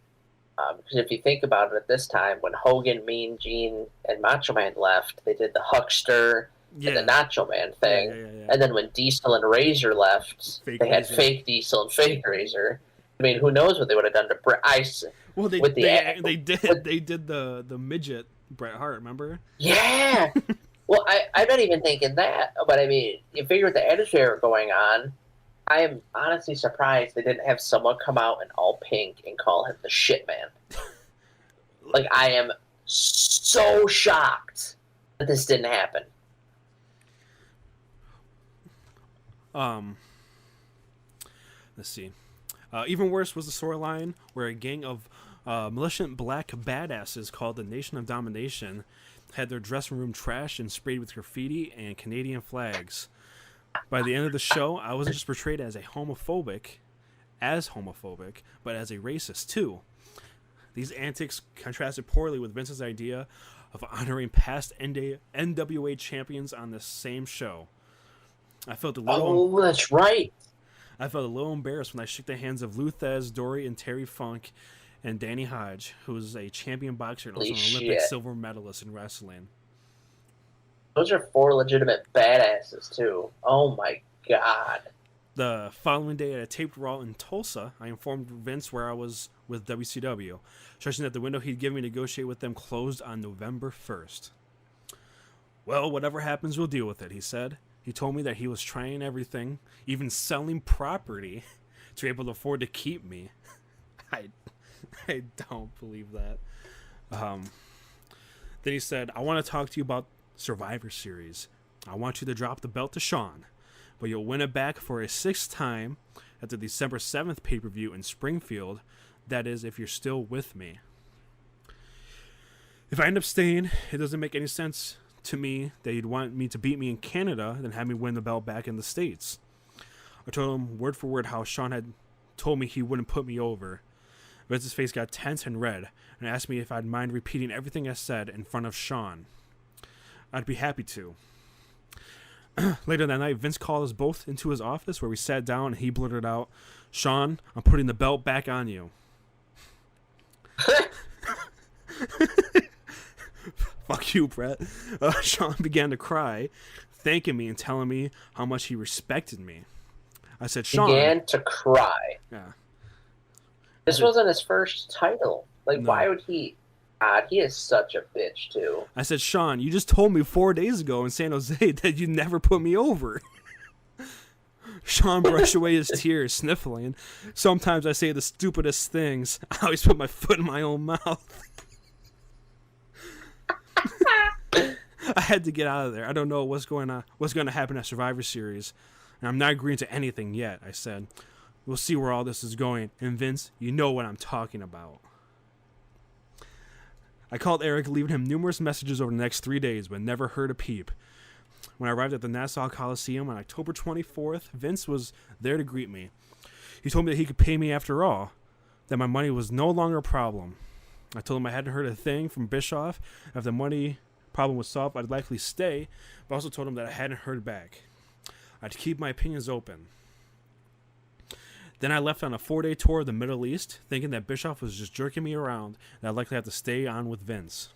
Because if you think about it, at this time, when Hogan, Mean Gene, and Macho Man left, they did the Huckster and the Nacho Man thing. Yeah. And then when Diesel and Razor left, Fake they had Razor. fake Diesel and fake Razor. I mean, who knows what they would have done to Brett? Well, they did the midget Bret Hart, remember? Yeah. Well, I'm not even thinking that. But, I mean, you figure with the Attitude Era going on, I am honestly surprised they didn't have someone come out in all pink and call him the shit man. Like, I am so shocked that this didn't happen. Let's see. Even worse was the storyline where a gang of militant black badasses called the Nation of Domination had their dressing room trashed and sprayed with graffiti and Canadian flags. By the end of the show, I wasn't just portrayed as homophobic, but as a racist too. These antics contrasted poorly with Vince's idea of honoring past NWA champions on the same show. I felt a little. Oh, that's right. I felt a little embarrassed when I shook the hands of Lou Thez, Dory, and Terry Funk and Danny Hodge, who is a champion boxer and also Holy an Olympic shit. silver medalist in wrestling. Those are 4 legitimate badasses, too. Oh my god. The following day at a taped Raw in Tulsa, I informed Vince where I was with WCW, stressing that the window he'd given me to negotiate with them closed on November 1st. Well, whatever happens, we'll deal with it, he said. He told me that he was trying everything, even selling property, to be able to afford to keep me. I don't believe that. Then he said, I want to talk to you about Survivor Series. I want you to drop the belt to Shawn, but you'll win it back for a 6th time at the December 7th pay-per-view in Springfield. That is, if you're still with me. If I end up staying, it doesn't make any sense to me that you'd want me to beat me in Canada than have me win the belt back in the States. I told him word for word how Shawn had told me he wouldn't put me over. Vince's face got tense and red, and asked me if I'd mind repeating everything I said in front of Shawn. I'd be happy to. Later that night, Vince called us both into his office where we sat down and he blurted out, Shawn, I'm putting the belt back on you. Fuck you, Brett. Shawn began to cry, thanking me and telling me how much he respected me. I said, Shawn. Began to cry. Yeah. This wasn't his first title. Like, No. why would he? God, he is such a bitch, too. I said, Shawn, you just told me 4 days ago in San Jose that you never put me over. Shawn brushed away his tears, sniffling. Sometimes I say the stupidest things. I always put my foot in my own mouth. I had to get out of there. I don't know what's going to happen at Survivor Series, and I'm not agreeing to anything yet, I said. We'll see where all this is going, and Vince, you know what I'm talking about. I called Eric, leaving him numerous messages over the next 3 days, but never heard a peep. When I arrived at the Nassau Coliseum on October 24th, Vince was there to greet me. He told me that he could pay me after all, that my money was no longer a problem. I told him I hadn't heard a thing from Bischoff. If the money problem was solved, I'd likely stay, but I also told him that I hadn't heard back. I'd keep my opinions open. Then I left on a 4-day tour of the Middle East, thinking that Bischoff was just jerking me around and I'd likely have to stay on with Vince.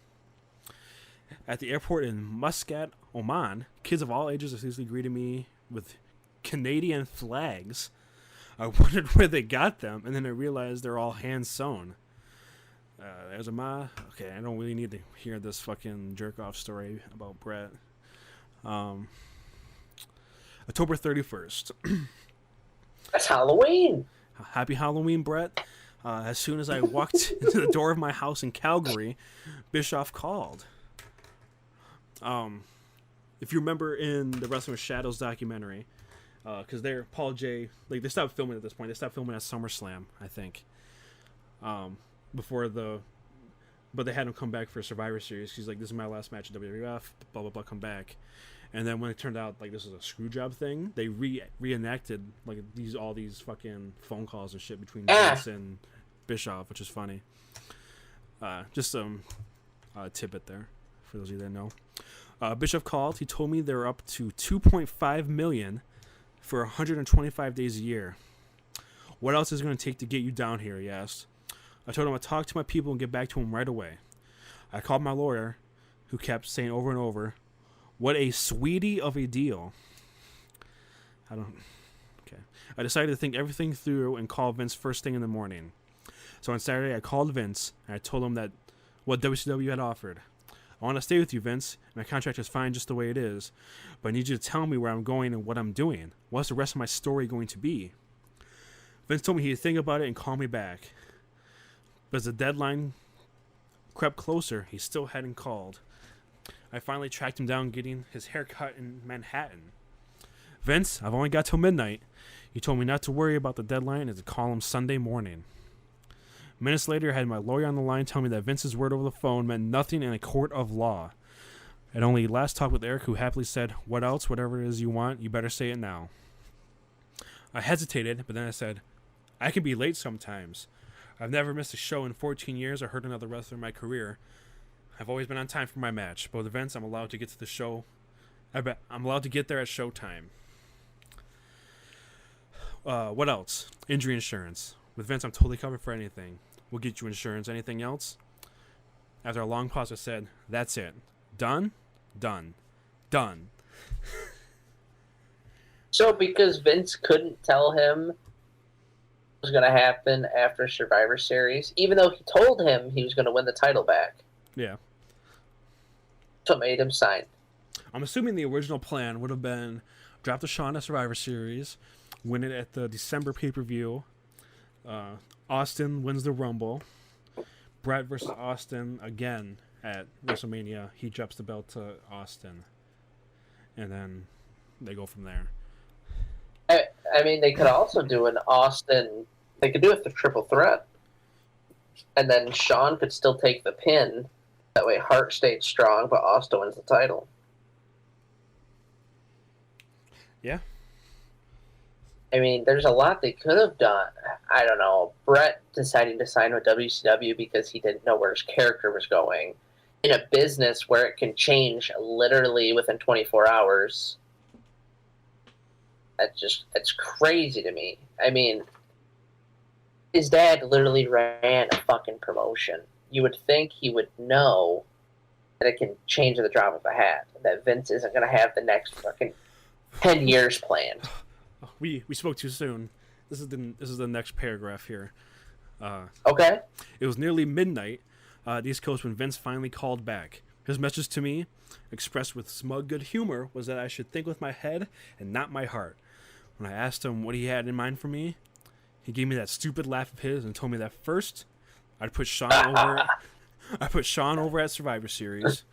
At the airport in Muscat, Oman, kids of all ages essentially greeted me with Canadian flags. I wondered where they got them, and then I realized they're all hand-sewn. There's a okay, I don't really need to hear this fucking jerk-off story about Brett. October 31st. That's Halloween. Happy Halloween, Brett. As soon as I walked into the door of my house in Calgary, Bischoff called. If you remember in the Wrestling with Shadows documentary, because Paul J, like, they stopped filming at this point. They stopped filming at SummerSlam, I think. But they had him come back for Survivor Series. He's like, this is my last match at WWF, blah, blah, blah, come back. And then when it turned out like this was a screw job thing, they reenacted like all these fucking phone calls and shit between Vince and Bischoff, which is funny. Just some tidbit there for those of you that know. Bischoff called. He told me they're up to $2.5 million for 125 days a year. What else is it going to take to get you down here? He asked. I told him I'd talk to my people and get back to him right away. I called my lawyer, who kept saying over and over, "What a sweetie of a deal." I decided to think everything through and call Vince first thing in the morning. So on Saturday, I called Vince, and I told him that what WCW had offered. I want to stay with you, Vince. My contract is fine just the way it is, but I need you to tell me where I'm going and what I'm doing. What's the rest of my story going to be? Vince told me he'd think about it and call me back. But as the deadline crept closer, he still hadn't called. I finally tracked him down getting his hair cut in Manhattan. Vince, I've only got till midnight. He told me not to worry about the deadline and to call him Sunday morning. Minutes later, I had my lawyer on the line tell me that Vince's word over the phone meant nothing in a court of law. I'd only last talked with Eric, who happily said, "What else? Whatever it is you want, you better say it now." I hesitated, but then I said, "I can be late sometimes. I've never missed a show in 14 years or heard another wrestler in my career. I've always been on time for my match. Both events, I'm allowed to get to the show. I'm allowed to get there at showtime." What else? Injury insurance. With Vince, I'm totally covered for anything. We'll get you insurance. Anything else? After a long pause, I said, that's it. Done? Done. Done. So because Vince couldn't tell him what was going to happen after Survivor Series, even though he told him he was going to win the title back. Yeah. So made him sign. I'm assuming the original plan would have been drop the Shawn at Survivor Series, win it at the December pay-per-view. Austin wins the Rumble. Brett versus Austin again at WrestleMania. He drops the belt to Austin. And then they go from there. I mean, they could also do an Austin... They could do it for triple threat. And then Shawn could still take the pin. That way Hart stayed strong, but Austin wins the title. Yeah. I mean, there's a lot they could have done. I don't know. Brett deciding to sign with WCW because he didn't know where his character was going. In a business where it can change literally within 24 hours. That's crazy to me. I mean, his dad literally ran a fucking promotion. You would think he would know that it can change at the drop of a hat. That Vince isn't going to have the next fucking 10 years planned. We spoke too soon. This is the next paragraph here. Okay. It was nearly midnight at East Coast when Vince finally called back. His message to me, expressed with smug good humor, was that I should think with my head and not my heart. When I asked him what he had in mind for me, he gave me that stupid laugh of his and told me that first I'd put Shawn over. I put Shawn over at Survivor Series.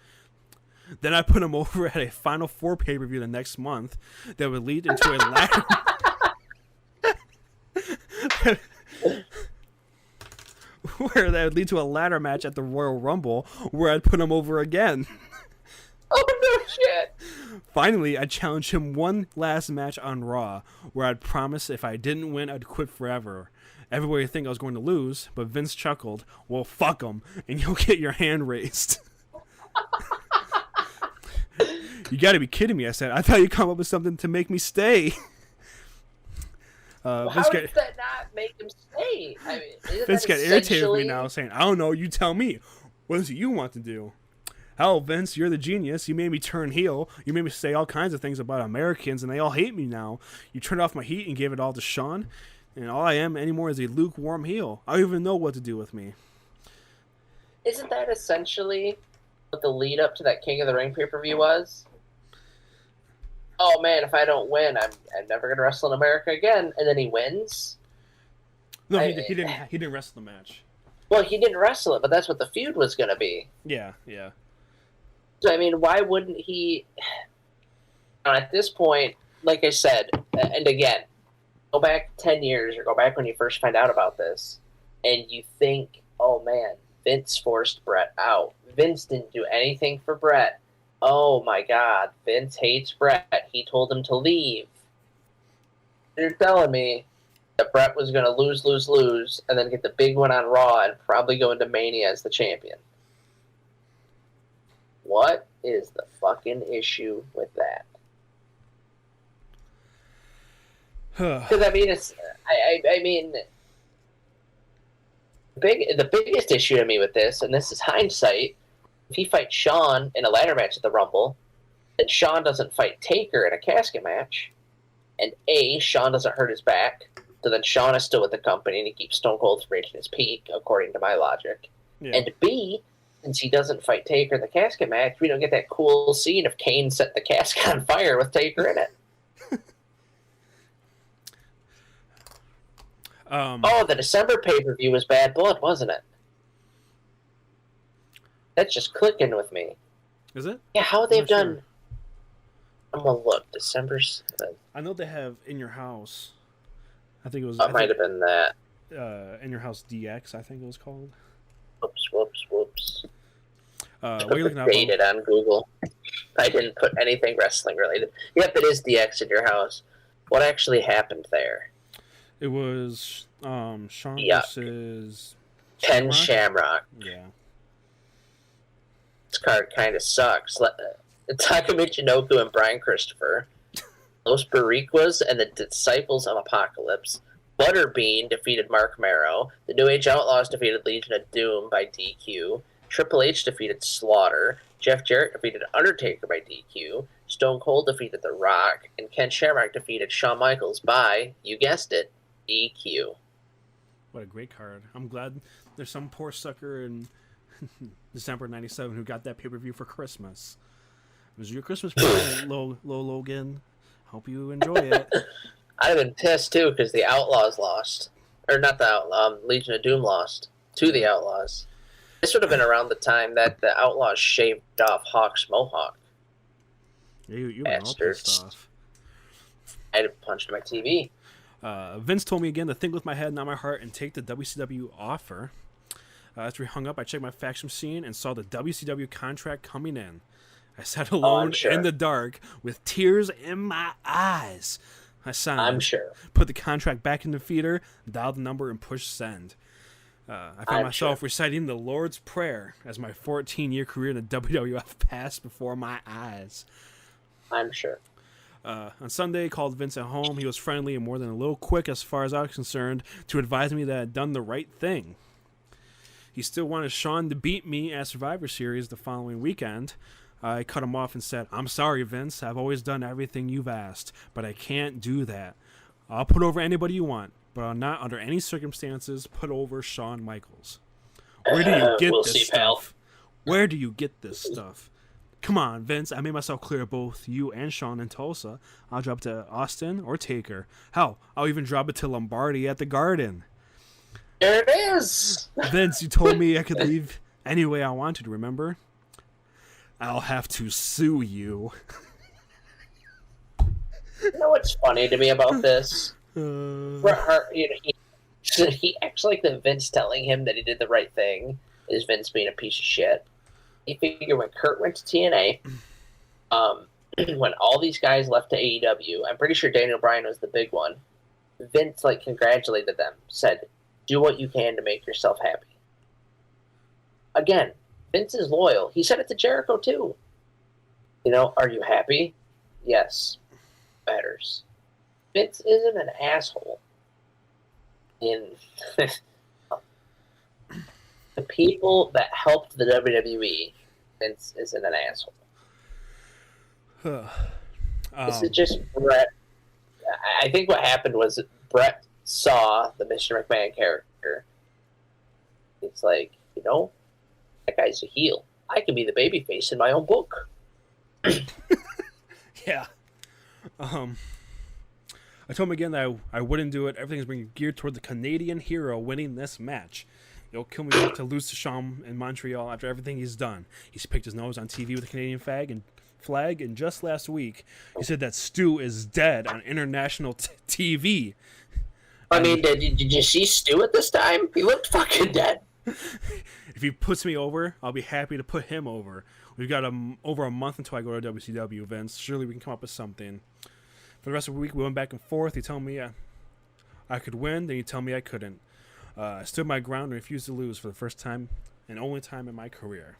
Then I put him over at a Final Four pay-per-view the next month that would lead into a ladder. Where that would lead to a ladder match at the Royal Rumble, where I'd put him over again. Oh, no shit. Finally, I'd challenge him one last match on Raw, where I'd promise if I didn't win, I'd quit forever. Everybody would think I was going to lose, but Vince chuckled, well, fuck him, and you'll get your hand raised. You gotta be kidding me, I said. I thought you'd come up with something to make me stay. How Vince does that not make him stay? I mean, Vince got irritated with me now, saying, I don't know, you tell me. What is it you want to do? Hell, Vince, you're the genius. You made me turn heel. You made me say all kinds of things about Americans, and they all hate me now. You turned off my heat and gave it all to Shawn, and all I am anymore is a lukewarm heel. I don't even know what to do with me. Isn't that essentially what the lead up to that King of the Ring pay-per-view was? Oh man, if I don't win, I'm never gonna wrestle in America again. And then he wins. No, he didn't wrestle the match. Well, he didn't wrestle it, but that's what the feud was gonna be. Yeah, yeah. So I mean, why wouldn't he? At this point, like I said, and again, go back 10 years or go back when you first find out about this, and you think, oh man, Vince forced Brett out. Vince didn't do anything for Brett. Oh my God, Vince hates Brett. He told him to leave. You're telling me that Brett was going to lose, and then get the big one on Raw and probably go into Mania as the champion. What is the fucking issue with that? Because I mean, I mean, the biggest issue to me with this, and this is hindsight. If he fights Shawn in a ladder match at the Rumble, then Shawn doesn't fight Taker in a casket match, and Shawn doesn't hurt his back, so then Shawn is still with the company and he keeps Stone Cold from reaching his peak, according to my logic. Yeah. And B, since he doesn't fight Taker in the casket match, we don't get that cool scene of Kane set the casket on fire with Taker in it. The December pay-per-view was Bad Blood, wasn't it? That's just clicking with me. Is it? Yeah, how they've done... Sure. I'm gonna look. December 7th. I know they have In Your House. I think it was... It might have been that. In Your House DX, I think it was called. Whoops. What are you looking at? Dated on Google. I didn't put anything wrestling related. Yep, it is DX In Your House. What actually happened there? It was Shawn versus... Ken Shamrock. Yeah. This card kind of sucks. Taka Michinoku and Brian Christopher, Los Bariquas and the Disciples of Apocalypse, Butterbean defeated Mark Marrow. The New Age Outlaws defeated Legion of Doom by DQ. Triple H defeated Slaughter. Jeff Jarrett defeated Undertaker by DQ. Stone Cold defeated The Rock. And Ken Shamrock defeated Shawn Michaels by, you guessed it, DQ. What a great card. I'm glad there's some poor sucker in December 97 who got that pay-per-view for Christmas. It was your Christmas present, Logan. Hope you enjoy it. I'd have been pissed, too, because the Outlaws lost. Or not the Outlaws, Legion of Doom lost to the Outlaws. This would have been around the time that the Outlaws shaved off Hawk's mohawk. You were all pissed off. I had punched my TV. Vince told me again to think with my head, not my heart, and take the WCW offer. After we hung up, I checked my fax machine and saw the WCW contract coming in. I sat alone in the dark with tears in my eyes. I signed. I'm sure. Put the contract back in the feeder, dialed the number, and pushed send. I found myself reciting the Lord's Prayer as my 14-year career in the WWF passed before my eyes. I'm sure. On Sunday, I called Vince at home. He was friendly and more than a little quick as far as I was concerned to advise me that I had done the right thing. He still wanted Shawn to beat me at Survivor Series the following weekend. I cut him off and said, "I'm sorry, Vince. I've always done everything you've asked, but I can't do that. I'll put over anybody you want, but I'll not, under any circumstances, put over Shawn Michaels." Where do you get this stuff? Pal. Where do you get this stuff? Come on, Vince. I made myself clear to both you and Shawn in Tulsa. I'll drop to Austin or Taker. Hell, I'll even drop it to Lombardi at the Garden. There it is. Vince, you told me I could leave any way I wanted, remember? I'll have to sue you. You know what's funny to me about this? Bret Hart, he acts like the Vince telling him that he did the right thing is Vince being a piece of shit. You figure when Kurt went to TNA, when all these guys left to AEW, I'm pretty sure Daniel Bryan was the big one. Vince congratulated them, said, "Do what you can to make yourself happy." Again, Vince is loyal. He said it to Jericho too. Are you happy? Yes. Matters. Vince isn't an asshole. In the people that helped the WWE, Vince isn't an asshole. This is just Bret. I think what happened was Bret saw the Mr. McMahon character. It's like, that guy's a heel. I can be the babyface in my own book. Yeah. I told him again that I wouldn't do it. Everything's being geared toward the Canadian hero winning this match. It'll kill me to lose to Shawn in Montreal after everything he's done. He's picked his nose on TV with the Canadian flag, and just last week, he said that Stu is dead on international TV. I mean, did you see Stu at this time? He looked fucking dead. If he puts me over, I'll be happy to put him over. We've got over a month until I go to WCW events. Surely we can come up with something. For the rest of the week, we went back and forth. He told me I could win, then he told me I couldn't. I stood my ground and refused to lose for the first time and only time in my career.